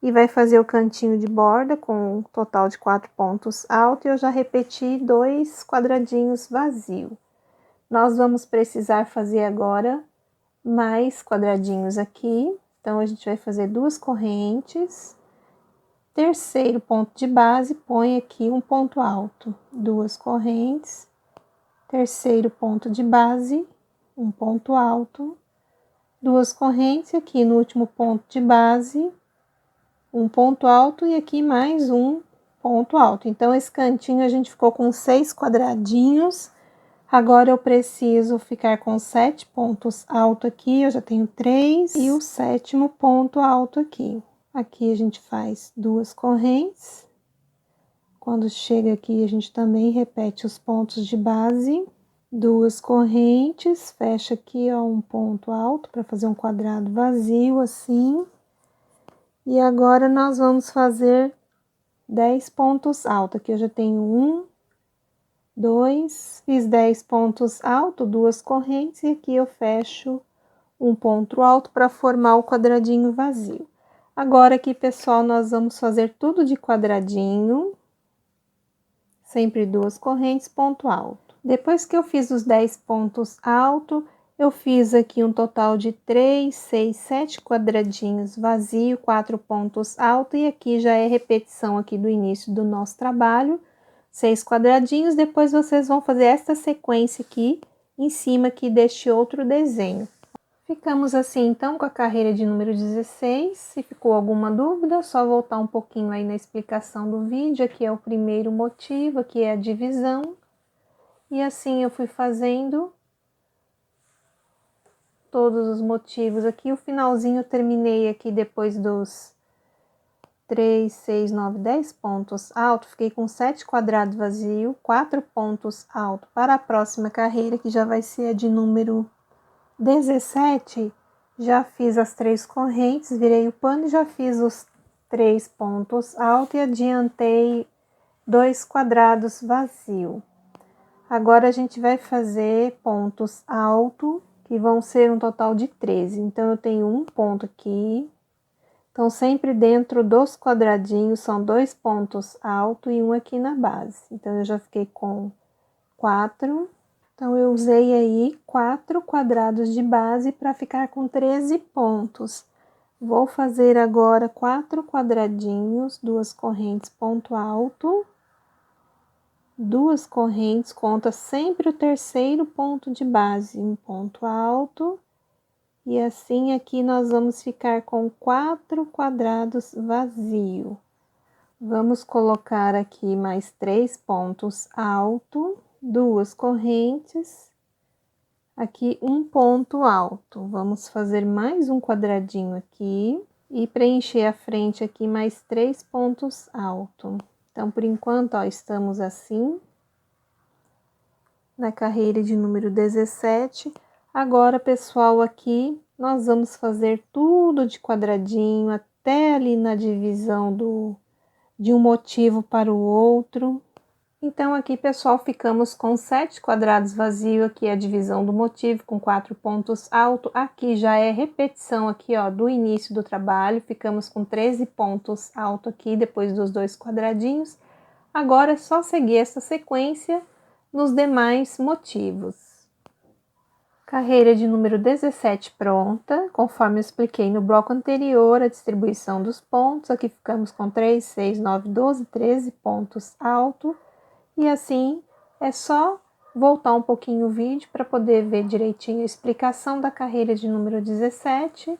E vai fazer o cantinho de borda com um total de 4 pontos altos. E eu já repeti 2 quadradinhos vazios. Nós vamos precisar fazer agora mais quadradinhos aqui. Então, a gente vai fazer 2 correntes. Terceiro ponto de base, põe aqui um ponto alto. 2 correntes. Terceiro ponto de base, um ponto alto. 2 correntes, aqui no último ponto de base, um ponto alto e aqui mais um ponto alto. Então, esse cantinho a gente ficou com 6 quadradinhos. Agora, eu preciso ficar com 7 pontos altos aqui. Eu já tenho 3 e o 7º ponto alto aqui. Aqui a gente faz 2 correntes. Quando chega aqui, a gente também repete os pontos de base. 2 correntes, fecha aqui, ó, um ponto alto para fazer um quadrado vazio, assim. E agora, nós vamos fazer 10 pontos altos. Aqui eu já tenho 1, 2, fiz 10 pontos altos, 2 correntes, e aqui eu fecho um ponto alto para formar o quadradinho vazio. Agora aqui, pessoal, nós vamos fazer tudo de quadradinho, sempre 2 correntes, ponto alto. Depois que eu fiz os 10 pontos altos, eu fiz aqui um total de 3, 6, 7 quadradinhos vazio, 4 pontos altos, e aqui já é repetição aqui do início do nosso trabalho, 6 quadradinhos. Depois vocês vão fazer esta sequência aqui, em cima aqui deste outro desenho. Ficamos assim, então, com a carreira de número 16. Se ficou alguma dúvida, só voltar um pouquinho aí na explicação do vídeo. Aqui é o primeiro motivo, aqui é a divisão. E assim eu fui fazendo todos os motivos aqui. O finalzinho eu terminei aqui depois dos 3, 6, 9, 10 pontos altos. Fiquei com 7 quadrados vazios, 4 pontos altos para a próxima carreira, que já vai ser a de número 17. Já fiz as 3 correntes, virei o pano e já fiz os 3 pontos altos e adiantei 2 quadrados vazios. Agora, a gente vai fazer pontos altos, que vão ser um total de 13. Então, eu tenho um ponto aqui. Então, sempre dentro dos quadradinhos, são 2 pontos altos e um aqui na base. Então, eu já fiquei com 4. Então, eu usei aí 4 quadrados de base para ficar com 13 pontos. Vou fazer agora 4 quadradinhos, 2 correntes ponto alto. 2 correntes, conta sempre o terceiro ponto de base, um ponto alto. E assim aqui nós vamos ficar com 4 quadrados vazio. Vamos colocar aqui mais 3 pontos alto, 2 correntes, aqui um ponto alto. Vamos fazer mais um quadradinho aqui e preencher a frente aqui mais 3 pontos alto. Então, por enquanto, ó, estamos assim, na carreira de número 17. Agora, pessoal, aqui nós vamos fazer tudo de quadradinho, até ali na divisão de um motivo para o outro. Então, aqui, pessoal, ficamos com 7 quadrados vazios, aqui é a divisão do motivo, com 4 pontos altos. Aqui já é repetição aqui, ó, do início do trabalho, ficamos com 13 pontos altos aqui, depois dos 2 quadradinhos. Agora, é só seguir essa sequência nos demais motivos. Carreira de número 17 pronta, conforme eu expliquei no bloco anterior, a distribuição dos pontos. Aqui ficamos com 3, 6, 9, 12, 13 pontos altos. E assim, é só voltar um pouquinho o vídeo para poder ver direitinho a explicação da carreira de número 17.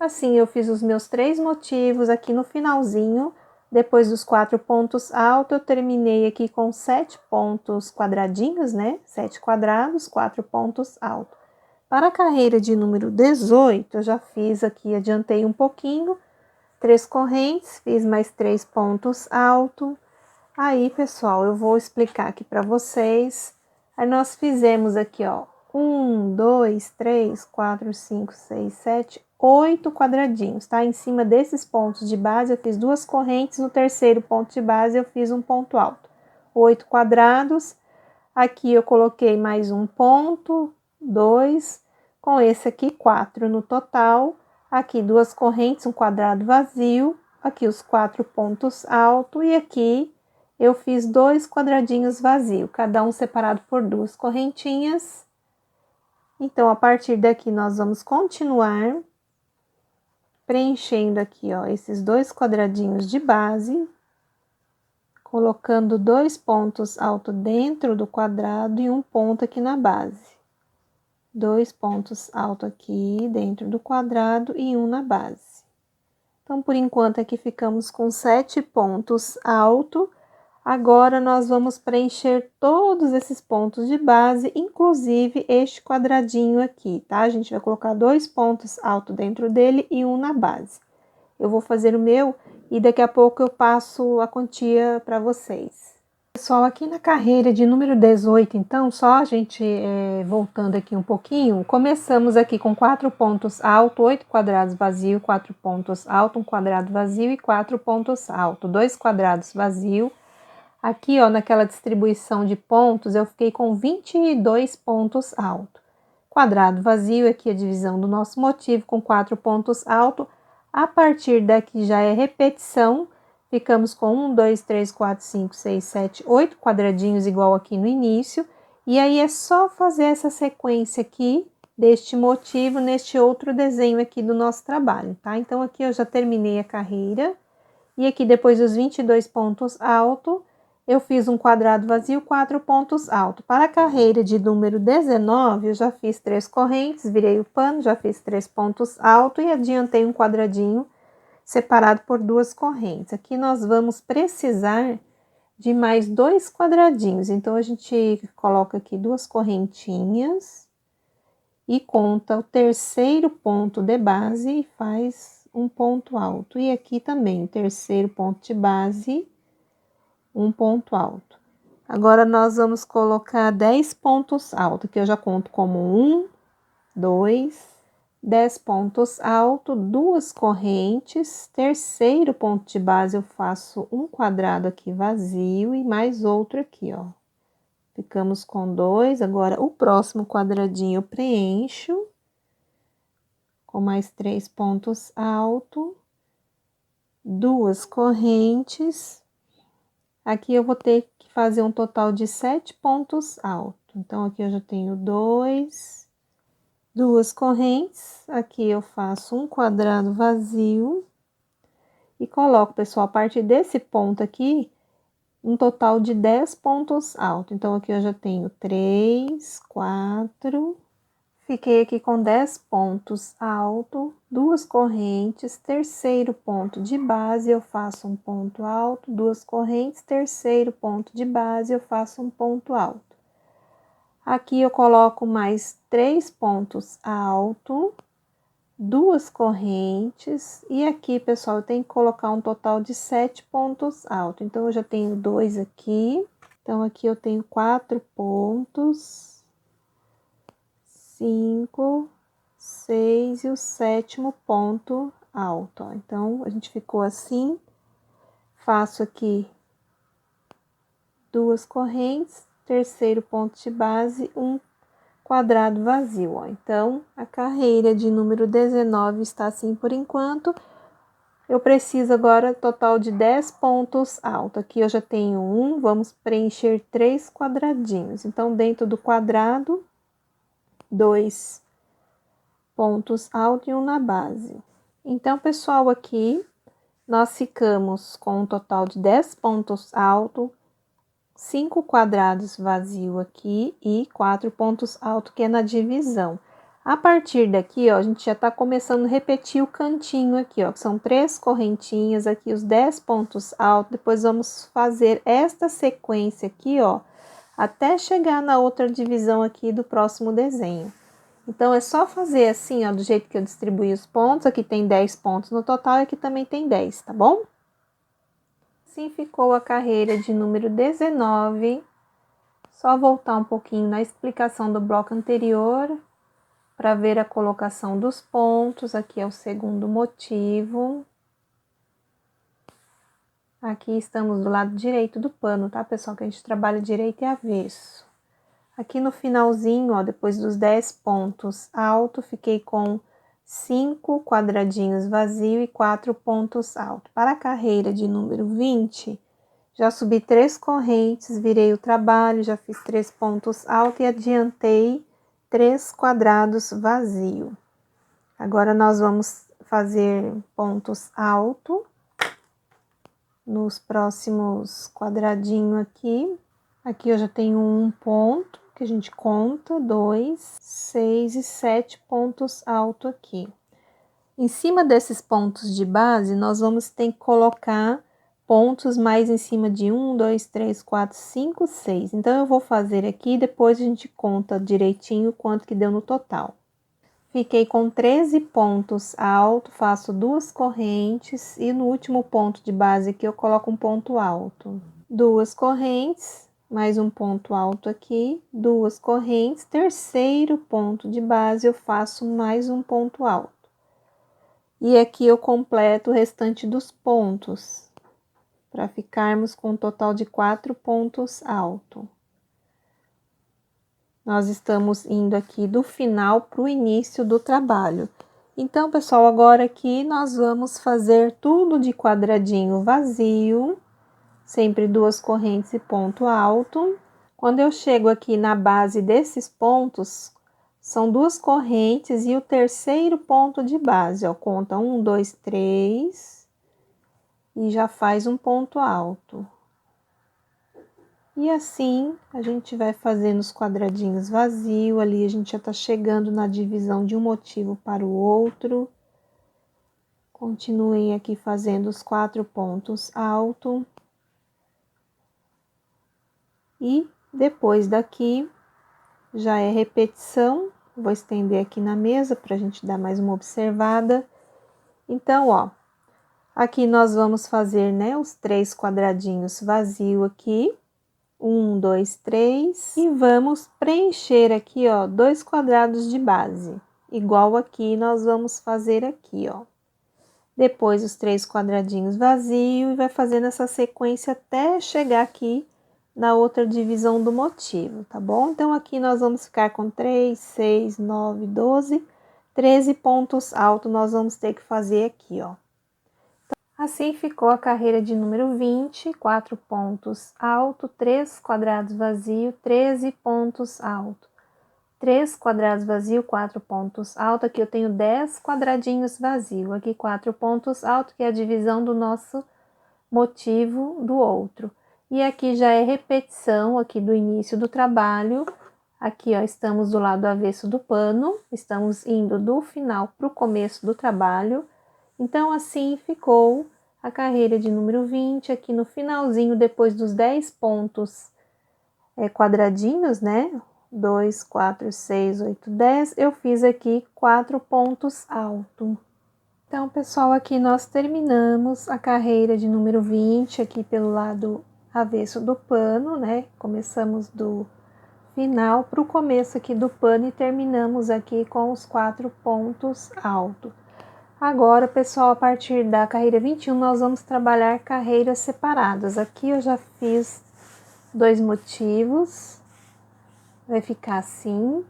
Assim, eu fiz os meus 3 motivos aqui no finalzinho. Depois dos 4 pontos altos, eu terminei aqui com 7 pontos quadradinhos, né? 7 quadrados, 4 pontos altos. Para a carreira de número 18, eu já fiz aqui, adiantei um pouquinho, 3 correntes, fiz mais 3 pontos altos. Aí, pessoal, eu vou explicar aqui para vocês. Aí, nós fizemos aqui, ó, 1, 2, 3, 4, 5, 6, 7, 8 quadradinhos, tá? Em cima desses pontos de base, eu fiz 2 correntes, no terceiro ponto de base, eu fiz um ponto alto. 8 quadrados, aqui eu coloquei mais um ponto, 2, com esse aqui, 4 no total. Aqui, 2 correntes, um quadrado vazio, aqui os 4 pontos altos, e aqui eu fiz 2 quadradinhos vazios, cada um separado por 2 correntinhas. Então, a partir daqui, nós vamos continuar preenchendo aqui, ó, esses 2 quadradinhos de base, colocando 2 pontos altos dentro do quadrado e um ponto aqui na base. 2 pontos altos aqui dentro do quadrado e um na base. Então, por enquanto, aqui ficamos com 7 pontos altos. Agora, nós vamos preencher todos esses pontos de base, inclusive este quadradinho aqui, tá? A gente vai colocar 2 pontos altos dentro dele e um na base. Eu vou fazer o meu e daqui a pouco eu passo a quantia para vocês. Pessoal, aqui na carreira de número 18, então, só a gente voltando aqui um pouquinho, começamos aqui com 4 pontos altos, 8 quadrados vazio, 4 pontos altos, um quadrado vazio e 4 pontos altos, 2 quadrados vazio. Aqui, ó, naquela distribuição de pontos, eu fiquei com 22 pontos altos. Quadrado vazio, aqui a divisão do nosso motivo, com 4 pontos altos. A partir daqui já é repetição, ficamos com 1, 2, 3, 4, 5, 6, 7, 8 quadradinhos, igual aqui no início. E aí, é só fazer essa sequência aqui, deste motivo, neste outro desenho aqui do nosso trabalho, tá? Então, aqui eu já terminei a carreira. E aqui, depois dos 22 pontos altos, eu fiz um quadrado vazio, 4 pontos altos. Para a carreira de número 19, eu já fiz 3 correntes, virei o pano, já fiz 3 pontos altos e adiantei um quadradinho separado por 2 correntes. Aqui nós vamos precisar de mais 2 quadradinhos. Então, a gente coloca aqui 2 correntinhas e conta o terceiro ponto de base e faz um ponto alto. E aqui também, o terceiro ponto de base, um ponto alto. Agora, nós vamos colocar 10 pontos altos, que eu já conto como 1, 2, 10 pontos altos, 2 correntes, terceiro ponto de base eu faço um quadrado aqui vazio e mais outro aqui, ó. Ficamos com 2. Agora, o próximo quadradinho eu preencho com mais 3 pontos altos, 2 correntes. Aqui eu vou ter que fazer um total de 7 pontos altos. Então, aqui eu já tenho 2 correntes. Aqui eu faço um quadrado vazio e coloco, pessoal, a partir desse ponto aqui, um total de 10 pontos altos. Então, aqui eu já tenho 3, 4. Fiquei aqui com 10 pontos altos, 2 correntes, terceiro ponto de base, eu faço um ponto alto, 2 correntes, terceiro ponto de base, eu faço um ponto alto. Aqui eu coloco mais 3 pontos altos, 2 correntes, e aqui, pessoal, eu tenho que colocar um total de 7 pontos altos. Então, eu já tenho 2 aqui, então aqui eu tenho 4 pontos, 5, 6 e o 7º ponto alto, ó. Então, a gente ficou assim, faço aqui 2 correntes, terceiro ponto de base, um quadrado vazio, ó. Então, a carreira de número 19 está assim por enquanto. Eu preciso agora total de 10 pontos altos. Aqui eu já tenho um, vamos preencher 3 quadradinhos. Então, dentro do quadrado, 2 pontos altos e um na base. Então, pessoal, aqui nós ficamos com um total de 10 pontos altos, 5 quadrados vazio aqui e 4 pontos altos, que é na divisão. A partir daqui, ó, a gente já tá começando a repetir o cantinho aqui, ó, que são 3 correntinhas aqui, os 10 pontos altos. Depois vamos fazer esta sequência aqui, ó, até chegar na outra divisão aqui do próximo desenho. Então, é só fazer assim, ó, do jeito que eu distribuí os pontos. Aqui tem 10 pontos no total e aqui também tem 10, tá bom? Assim ficou a carreira de número 19. Só voltar um pouquinho na explicação do bloco anterior para ver a colocação dos pontos. Aqui é o segundo motivo. Aqui estamos do lado direito do pano, tá, pessoal? Que a gente trabalha direito e avesso. Aqui no finalzinho, ó, depois dos 10 pontos altos, fiquei com 5 quadradinhos vazios e 4 pontos altos. Para a carreira de número 20, já subi 3 correntes, virei o trabalho, já fiz 3 pontos altos e adiantei 3 quadrados vazios. Agora, nós vamos fazer pontos altos nos próximos quadradinhos aqui. Aqui eu já tenho um ponto, que a gente conta, 2, 6 e 7 pontos altos aqui. Em cima desses pontos de base, nós vamos ter que colocar pontos mais em cima de 1, 2, 3, 4, 5, 6. Então, eu vou fazer aqui, depois a gente conta direitinho quanto que deu no total. Fiquei com 13 pontos altos, faço 2 correntes e no último ponto de base aqui eu coloco um ponto alto. 2 correntes, mais um ponto alto aqui, 2 correntes, terceiro ponto de base eu faço mais um ponto alto. E aqui eu completo o restante dos pontos, para ficarmos com um total de 4 pontos altos. Nós estamos indo aqui do final para o início do trabalho. Então, pessoal, agora aqui nós vamos fazer tudo de quadradinho vazio, sempre 2 correntes e ponto alto. Quando eu chego aqui na base desses pontos, são 2 correntes e o terceiro ponto de base, ó, conta 1, 2, 3 e já faz um ponto alto. E assim, a gente vai fazendo os quadradinhos vazios, ali a gente já tá chegando na divisão de um motivo para o outro. Continuem aqui fazendo os 4 pontos altos. E depois daqui, já é repetição. Vou estender aqui na mesa para a gente dar mais uma observada. Então, ó, aqui nós vamos fazer, né, os 3 quadradinhos vazios aqui. 1, 2, 3. E vamos preencher aqui, ó, 2 quadrados de base. Igual aqui, nós vamos fazer aqui, ó. Depois, os 3 quadradinhos vazios e vai fazendo essa sequência até chegar aqui na outra divisão do motivo, tá bom? Então, aqui nós vamos ficar com 3, 6, 9, 12, 13 pontos altos nós vamos ter que fazer aqui, ó. Assim ficou a carreira de número 20, 4 pontos alto, 3 quadrados vazio, 13 pontos alto. 3 quadrados vazio, 4 pontos alto. Aqui eu tenho 10 quadradinhos vazio. Aqui 4 pontos alto, que é a divisão do nosso motivo do outro. E aqui já é repetição aqui do início do trabalho. Aqui, ó, estamos do lado avesso do pano, estamos indo do final para o começo do trabalho. Então, assim ficou a carreira de número 20, aqui no finalzinho, depois dos 10 pontos quadradinhos, né? 2, 4, 6, 8, 10, eu fiz aqui 4 pontos altos. Então, pessoal, aqui nós terminamos a carreira de número 20, aqui pelo lado avesso do pano, né? Começamos do final para o começo aqui do pano e terminamos aqui com os 4 pontos altos. Agora, pessoal, a partir da carreira 21, nós vamos trabalhar carreiras separadas. Aqui eu já fiz 2 motivos, vai ficar assim.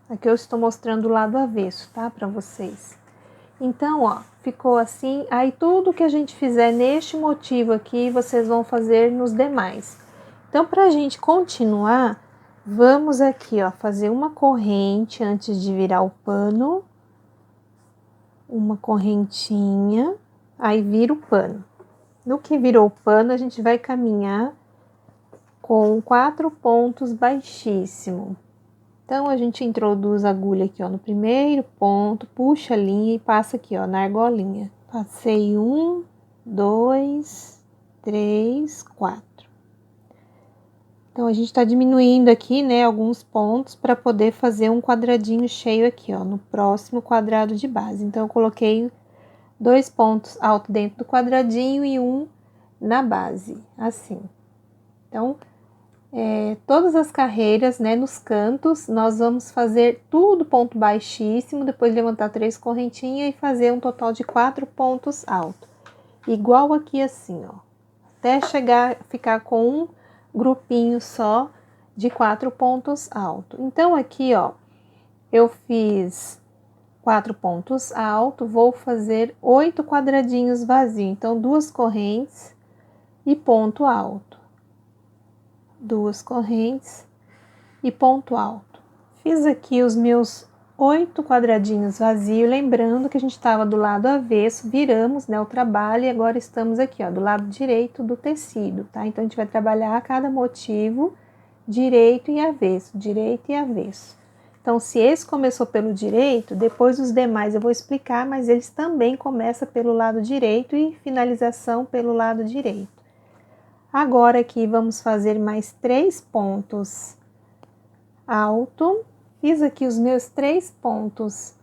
Aqui eu estou mostrando o lado avesso, tá? Para vocês. Então, ó, ficou assim. Aí, tudo que a gente fizer neste motivo aqui, vocês vão fazer nos demais. Então, para a gente continuar, vamos aqui, ó, fazer uma corrente antes de virar o pano. Uma correntinha, aí vira o pano. No que virou o pano, a gente vai caminhar com 4 pontos baixíssimo. Então, a gente introduz a agulha aqui, ó, no primeiro ponto, puxa a linha e passa aqui, ó, na argolinha. Passei 1, 2, 3, 4. Então, a gente tá diminuindo aqui, né, alguns pontos para poder fazer um quadradinho cheio aqui, ó, no próximo quadrado de base. Então, eu coloquei 2 pontos altos dentro do quadradinho e 1 na base, assim. Então, todas as carreiras, né, nos cantos, nós vamos fazer tudo ponto baixíssimo, depois levantar 3 correntinhas e fazer um total de 4 pontos altos. Igual aqui assim, ó, até chegar, ficar com um grupinho só de 4 pontos altos. Então, aqui, ó, eu fiz 4 pontos altos, vou fazer 8 quadradinhos vazios. Então, 2 correntes e ponto alto. 2 correntes e ponto alto. Fiz aqui os meus 8 quadradinhos vazios, lembrando que a gente estava do lado avesso, viramos, né, o trabalho e agora estamos aqui, ó, do lado direito do tecido, tá? Então, a gente vai trabalhar cada motivo direito e avesso, direito e avesso. Então, se esse começou pelo direito, depois os demais eu vou explicar, mas eles também começam pelo lado direito e finalização pelo lado direito. Agora aqui vamos fazer mais 3 pontos alto. Fiz aqui os meus 3 pontos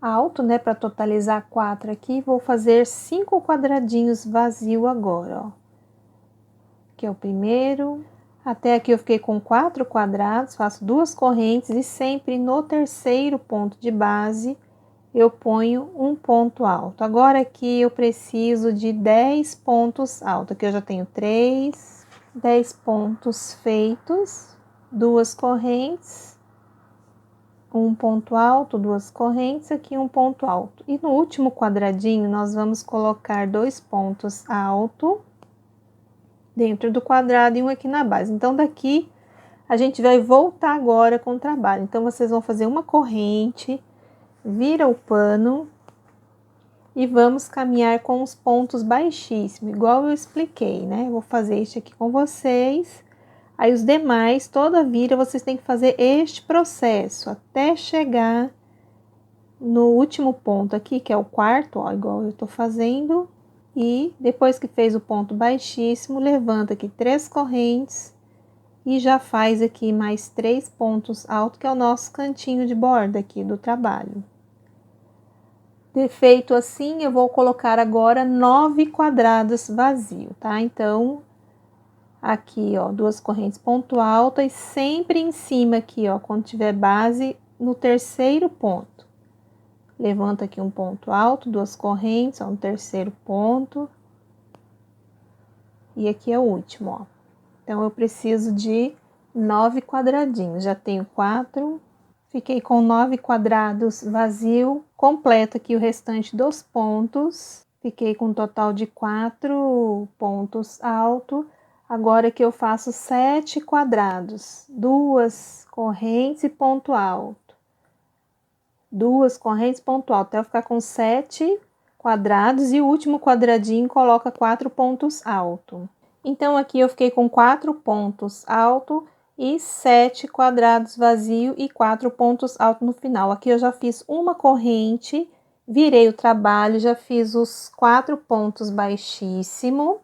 alto, né, para totalizar 4 aqui. Vou fazer 5 quadradinhos vazio agora, ó. Aqui é o primeiro. Até aqui eu fiquei com 4 quadrados, faço 2 correntes e sempre no terceiro ponto de base eu ponho um ponto alto. Agora aqui eu preciso de 10 pontos altos. Aqui eu já tenho 3, 10 pontos feitos, 2 correntes, um ponto alto, 2 correntes, aqui um ponto alto. E no último quadradinho nós vamos colocar 2 pontos altos dentro do quadrado e um aqui na base. Então, daqui a gente vai voltar agora com o trabalho. Então, vocês vão fazer uma corrente, vira o pano e vamos caminhar com os pontos baixíssimos, igual eu expliquei, né? Eu vou fazer este aqui com vocês. Aí, os demais, toda vira, vocês têm que fazer este processo até chegar no último ponto aqui, que é o quarto, ó, igual eu tô fazendo. E depois que fez o ponto baixíssimo, levanta aqui 3 correntes e já faz aqui mais 3 pontos altos, que é o nosso cantinho de borda aqui do trabalho. Feito assim, eu vou colocar agora 9 quadrados vazios, tá? Então, aqui, ó, 2 correntes ponto alto e sempre em cima aqui, ó, quando tiver base, no terceiro ponto. Levanta aqui um ponto alto, 2 correntes, ó, no terceiro ponto. E aqui é o último, ó. Então, eu preciso de 9 quadradinhos. Já tenho 4. Fiquei com 9 quadrados vazio. Completo aqui o restante dos pontos. Fiquei com um total de 4 pontos altos. Agora que eu faço 7 quadrados, 2 correntes e ponto alto. 2 correntes, ponto alto, até eu ficar com 7 quadrados, e o último quadradinho coloca 4 pontos altos. Então, aqui eu fiquei com 4 pontos altos e 7 quadrados vazio e 4 pontos altos no final. Aqui eu já fiz uma corrente, virei o trabalho, já fiz os 4 pontos baixíssimo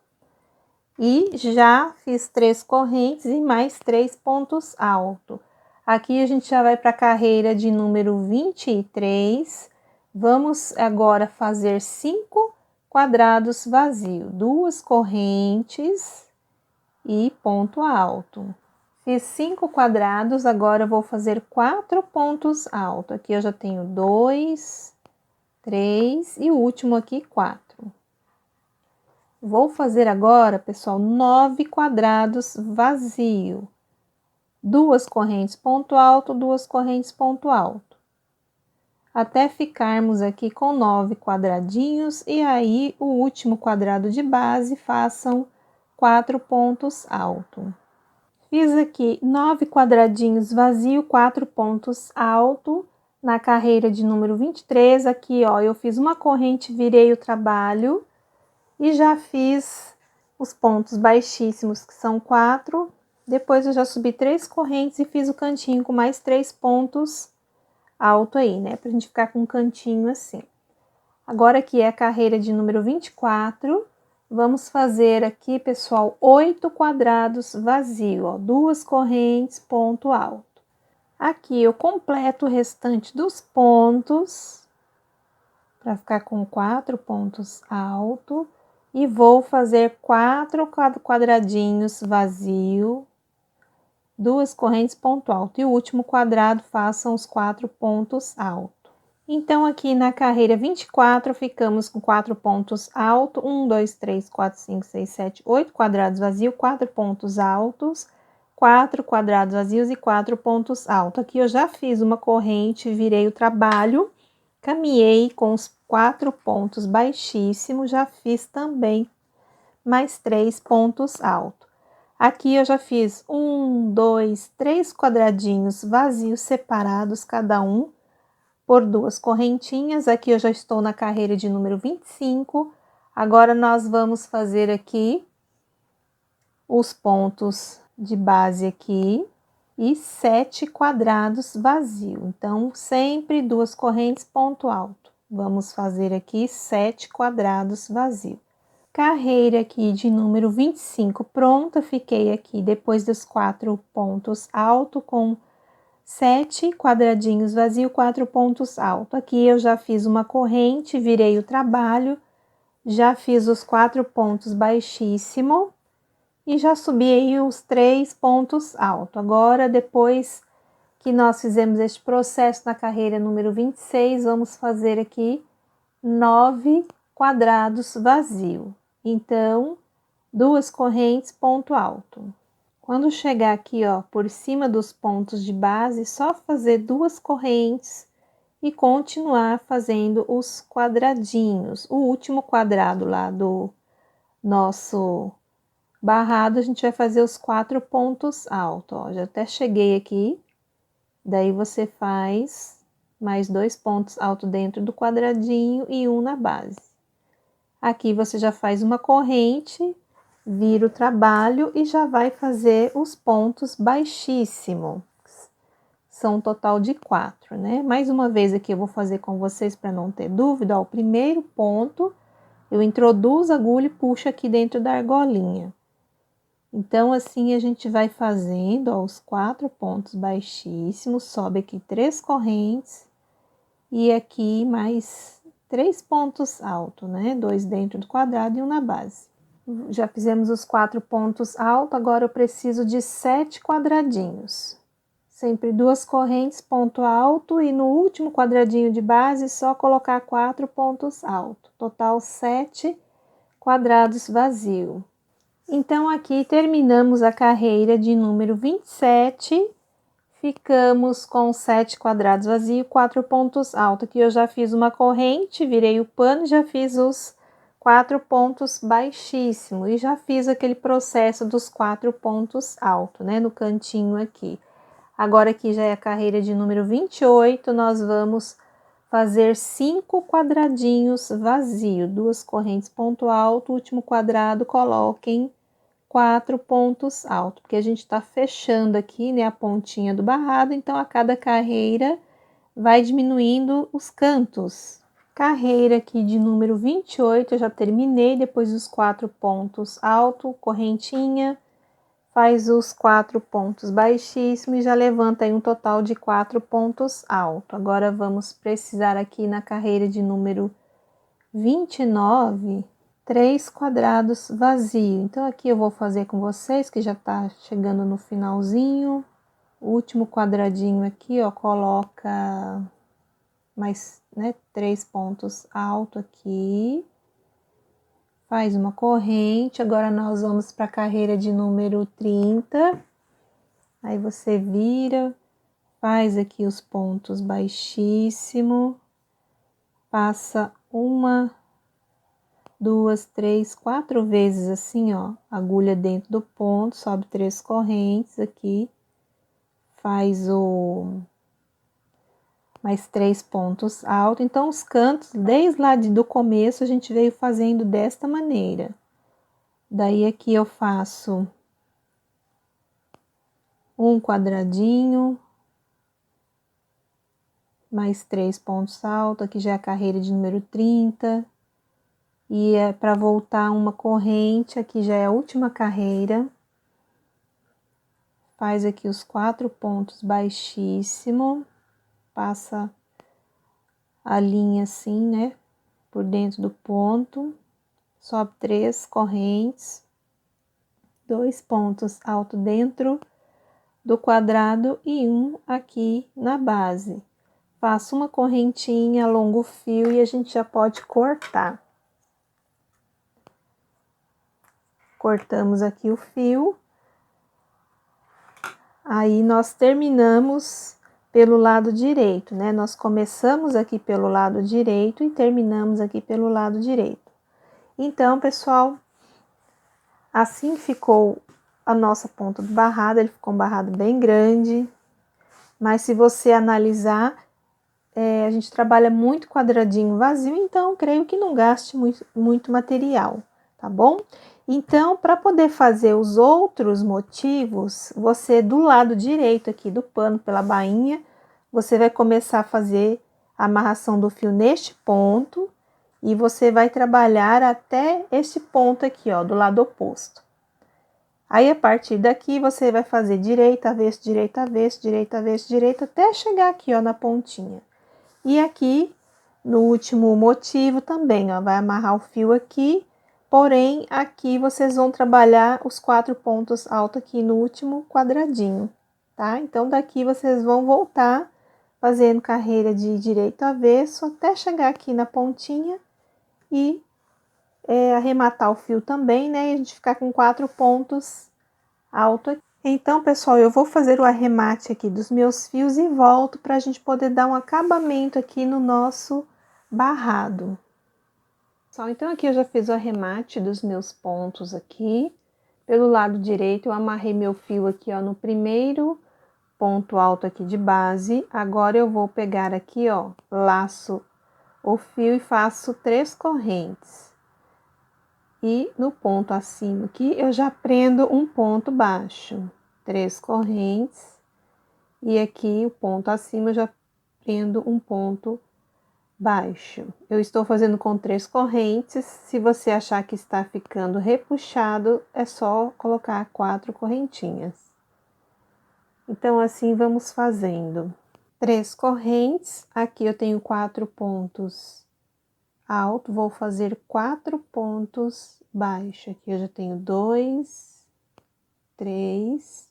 e já fiz 3 correntes e mais 3 pontos altos. Aqui a gente já vai para a carreira de número 23. Vamos agora fazer 5 quadrados vazios, 2 correntes e ponto alto. Fiz 5 quadrados, agora eu vou fazer 4 pontos altos. Aqui eu já tenho 2, 3 e o último aqui 4. Vou fazer agora, pessoal, 9 quadrados vazio. 2 correntes ponto alto, 2 correntes ponto alto. Até ficarmos aqui com 9 quadradinhos, e aí o último quadrado de base façam 4 pontos altos. Fiz aqui 9 quadradinhos vazio, 4 pontos altos. Na carreira de número 23, aqui ó, eu fiz uma corrente, virei o trabalho e já fiz os pontos baixíssimos, que são 4. Depois eu já subi 3 correntes e fiz o cantinho com mais 3 pontos alto aí, né? Pra gente ficar com um cantinho assim. Agora aqui é a carreira de número 24. Vamos fazer aqui, pessoal, 8 quadrados vazio, ó, 2 correntes, ponto alto. Aqui eu completo o restante dos pontos, para ficar com 4 pontos altos. E vou fazer 4 quadradinhos vazio, 2 correntes, ponto alto. E o último quadrado façam os 4 pontos altos. Então, aqui na carreira 24, ficamos com 4 pontos altos, 1, 2, 3, 4, 5, 6, 7, 8 quadrados vazios, 4 pontos altos, 4 quadrados vazios e 4 pontos altos. Aqui eu já fiz uma corrente, virei o trabalho, caminhei com os 4 pontos baixíssimos, já fiz também mais 3 pontos altos. Aqui eu já fiz 1, 2, 3 quadradinhos vazios separados, cada um por 2 correntinhas. Aqui eu já estou na carreira de número 25. Agora nós vamos fazer aqui os pontos de base aqui e 7 quadrados vazio. Então, sempre 2 correntes, ponto alto. Vamos fazer aqui 7 quadrados vazio. Carreira aqui de número 25 pronta. Fiquei aqui depois dos 4 pontos alto com 7 quadradinhos vazio, 4 pontos altos. Aqui eu já fiz uma corrente, virei o trabalho, já fiz os 4 pontos baixíssimo e já subi aí os 3 pontos altos. Agora, depois que nós fizemos este processo na carreira número 26, vamos fazer aqui 9 quadrados vazio. Então, 2 correntes, ponto alto. Quando chegar aqui, ó, por cima dos pontos de base, só fazer 2 correntes e continuar fazendo os quadradinhos. O último quadrado lá do nosso barrado, a gente vai fazer os 4 pontos altos, ó. Já até cheguei aqui, daí você faz mais 2 pontos altos dentro do quadradinho e um na base. Aqui você já faz uma corrente, vira o trabalho e já vai fazer os pontos baixíssimos. São um total de 4, né? Mais uma vez aqui eu vou fazer com vocês para não ter dúvida, ó, o primeiro ponto, eu introduzo a agulha e puxo aqui dentro da argolinha. Então, assim a gente vai fazendo, ó, os 4 pontos baixíssimos, sobe aqui 3 correntes e aqui mais 3 pontos altos, né? 2 dentro do quadrado e um na base. Já fizemos os 4 pontos altos, agora eu preciso de 7 quadradinhos. Sempre 2 correntes, ponto alto, e no último quadradinho de base, só colocar 4 pontos altos. Total 7 quadrados vazio. Então, aqui terminamos a carreira de número 27, ficamos com 7 quadrados vazios, 4 pontos altos. Aqui eu já fiz uma corrente, virei o pano, já fiz os 4 pontos baixíssimos e já fiz aquele processo dos 4 pontos altos, né, no cantinho aqui. Agora aqui já é a carreira de número 28, nós vamos fazer 5 quadradinhos vazios, 2 correntes ponto alto, último quadrado, coloquem 4 pontos altos, porque a gente tá fechando aqui, né, a pontinha do barrado, então a cada carreira vai diminuindo os cantos. Carreira aqui de número 28, eu já terminei, depois dos 4 pontos alto, correntinha, faz os 4 pontos baixíssimos e já levanta aí um total de 4 pontos alto. Agora vamos precisar aqui na carreira de número 29, 3 quadrados vazios. Então, aqui eu vou fazer com vocês, que já tá chegando no finalzinho. O último quadradinho aqui, ó, coloca mais, né, 3 pontos altos aqui. Faz uma corrente. Agora, nós vamos para a carreira de número 30. Aí, você vira, faz aqui os pontos baixíssimo. Passa uma, 2, 3, 4 vezes assim, ó, agulha dentro do ponto, sobe 3 correntes aqui, faz mais 3 pontos altos. Então, os cantos, desde lá do começo, a gente veio fazendo desta maneira. Daí, aqui eu faço um quadradinho, mais 3 pontos altos, aqui já é a carreira de número 30. E é para voltar uma corrente, aqui já é a última carreira. Faz aqui os 4 pontos baixíssimo, passa a linha assim, né, por dentro do ponto, sobe 3 correntes, 2 pontos alto dentro do quadrado e um aqui na base. Faço uma correntinha, alongo o fio e a gente já pode cortar. Cortamos aqui o fio. Aí, nós terminamos pelo lado direito, né? Nós começamos aqui pelo lado direito e terminamos aqui pelo lado direito. Então, pessoal, assim ficou a nossa ponta do barrado. Ele ficou um barrado bem grande, mas se você analisar, a gente trabalha muito quadradinho vazio, então creio que não gaste muito material, tá bom? Então, para poder fazer os outros motivos, você do lado direito aqui do pano, pela bainha, você vai começar a fazer a amarração do fio neste ponto e você vai trabalhar até este ponto aqui, ó, do lado oposto. Aí, a partir daqui, você vai fazer direita, avesso, direita, avesso, direita, avesso, direita, até chegar aqui, ó, na pontinha. E aqui, no último motivo também, ó, vai amarrar o fio aqui. Porém, aqui vocês vão trabalhar os 4 pontos altos aqui no último quadradinho, tá? Então, daqui vocês vão voltar fazendo carreira de direito a avesso até chegar aqui na pontinha e arrematar o fio também, né? E a gente ficar com 4 pontos altos aqui. Então, pessoal, eu vou fazer o arremate aqui dos meus fios e volto para a gente poder dar um acabamento aqui no nosso barrado. Então, aqui eu já fiz o arremate dos meus pontos aqui. Pelo lado direito, eu amarrei meu fio aqui, ó, no primeiro ponto alto aqui de base. Agora, eu vou pegar aqui, ó, laço o fio e faço 3 correntes. E no ponto acima aqui, eu já prendo um ponto baixo. 3 correntes. E aqui, o ponto acima, eu já prendo um ponto baixo. Eu estou fazendo com 3 correntes. Se você achar que está ficando repuxado, é só colocar 4 correntinhas. Então, assim, vamos fazendo. 3 correntes. Aqui eu tenho 4 pontos altos. Vou fazer 4 pontos baixos. Aqui eu já tenho 2, 3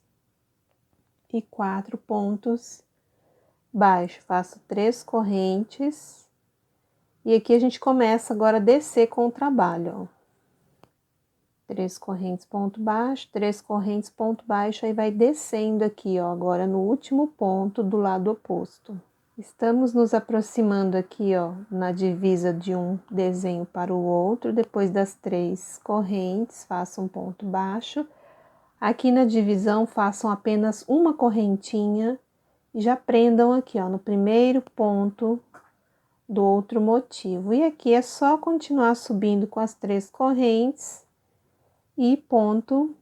e 4 pontos baixos. Faço 3 correntes. E aqui a gente começa agora a descer com o trabalho, ó. 3 correntes, ponto baixo, 3 correntes, ponto baixo, aí vai descendo aqui, ó, agora no último ponto do lado oposto. Estamos nos aproximando aqui, ó, na divisa de um desenho para o outro, depois das 3 correntes, façam um ponto baixo. Aqui na divisão, façam apenas uma correntinha e já prendam aqui, ó, no primeiro ponto do outro motivo. E aqui é só continuar subindo com as 3 correntes e ponto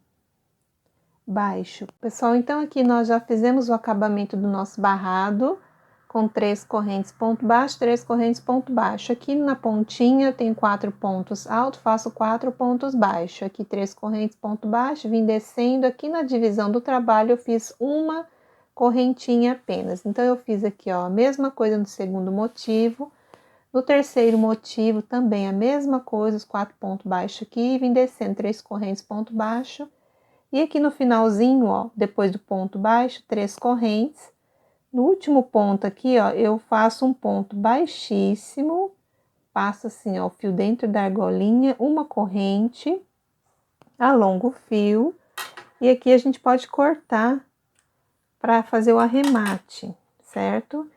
baixo. Pessoal, então aqui nós já fizemos o acabamento do nosso barrado com 3 correntes, ponto baixo, 3 correntes, ponto baixo. Aqui na pontinha tem 4 pontos altos, faço 4 pontos baixos. Aqui 3 correntes, ponto baixo, vim descendo. Aqui na divisão do trabalho eu fiz uma correntinha apenas. Então eu fiz aqui, ó, a mesma coisa no segundo motivo. No terceiro motivo também a mesma coisa, os 4 pontos baixos aqui, vim descendo 3 correntes, ponto baixo. E aqui no finalzinho, ó, depois do ponto baixo, 3 correntes. No último ponto aqui, ó, eu faço um ponto baixíssimo, passo assim, ó, o fio dentro da argolinha, uma corrente, alongo o fio, e aqui a gente pode cortar para fazer o arremate, certo?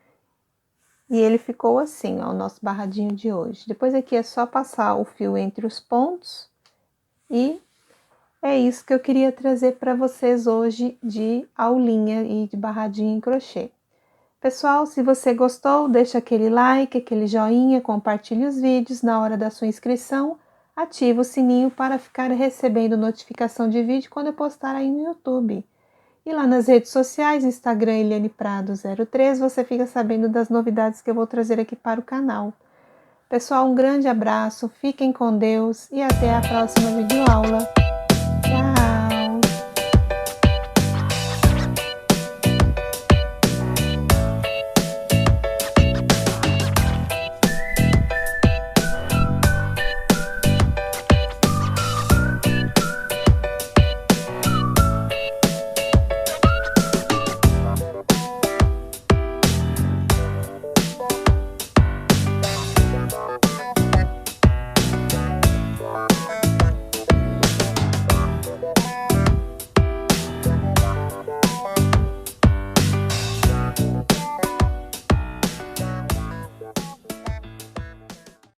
E ele ficou assim, ó, o nosso barradinho de hoje. Depois aqui é só passar o fio entre os pontos e é isso que eu queria trazer para vocês hoje de aulinha e de barradinho em crochê. Pessoal, se você gostou, deixa aquele like, aquele joinha, compartilhe os vídeos. Na hora da sua inscrição, ativa o sininho para ficar recebendo notificação de vídeo quando eu postar aí no YouTube. E lá nas redes sociais, Instagram Eliane Prado 03, você fica sabendo das novidades que eu vou trazer aqui para o canal. Pessoal, um grande abraço, fiquem com Deus e até a próxima videoaula.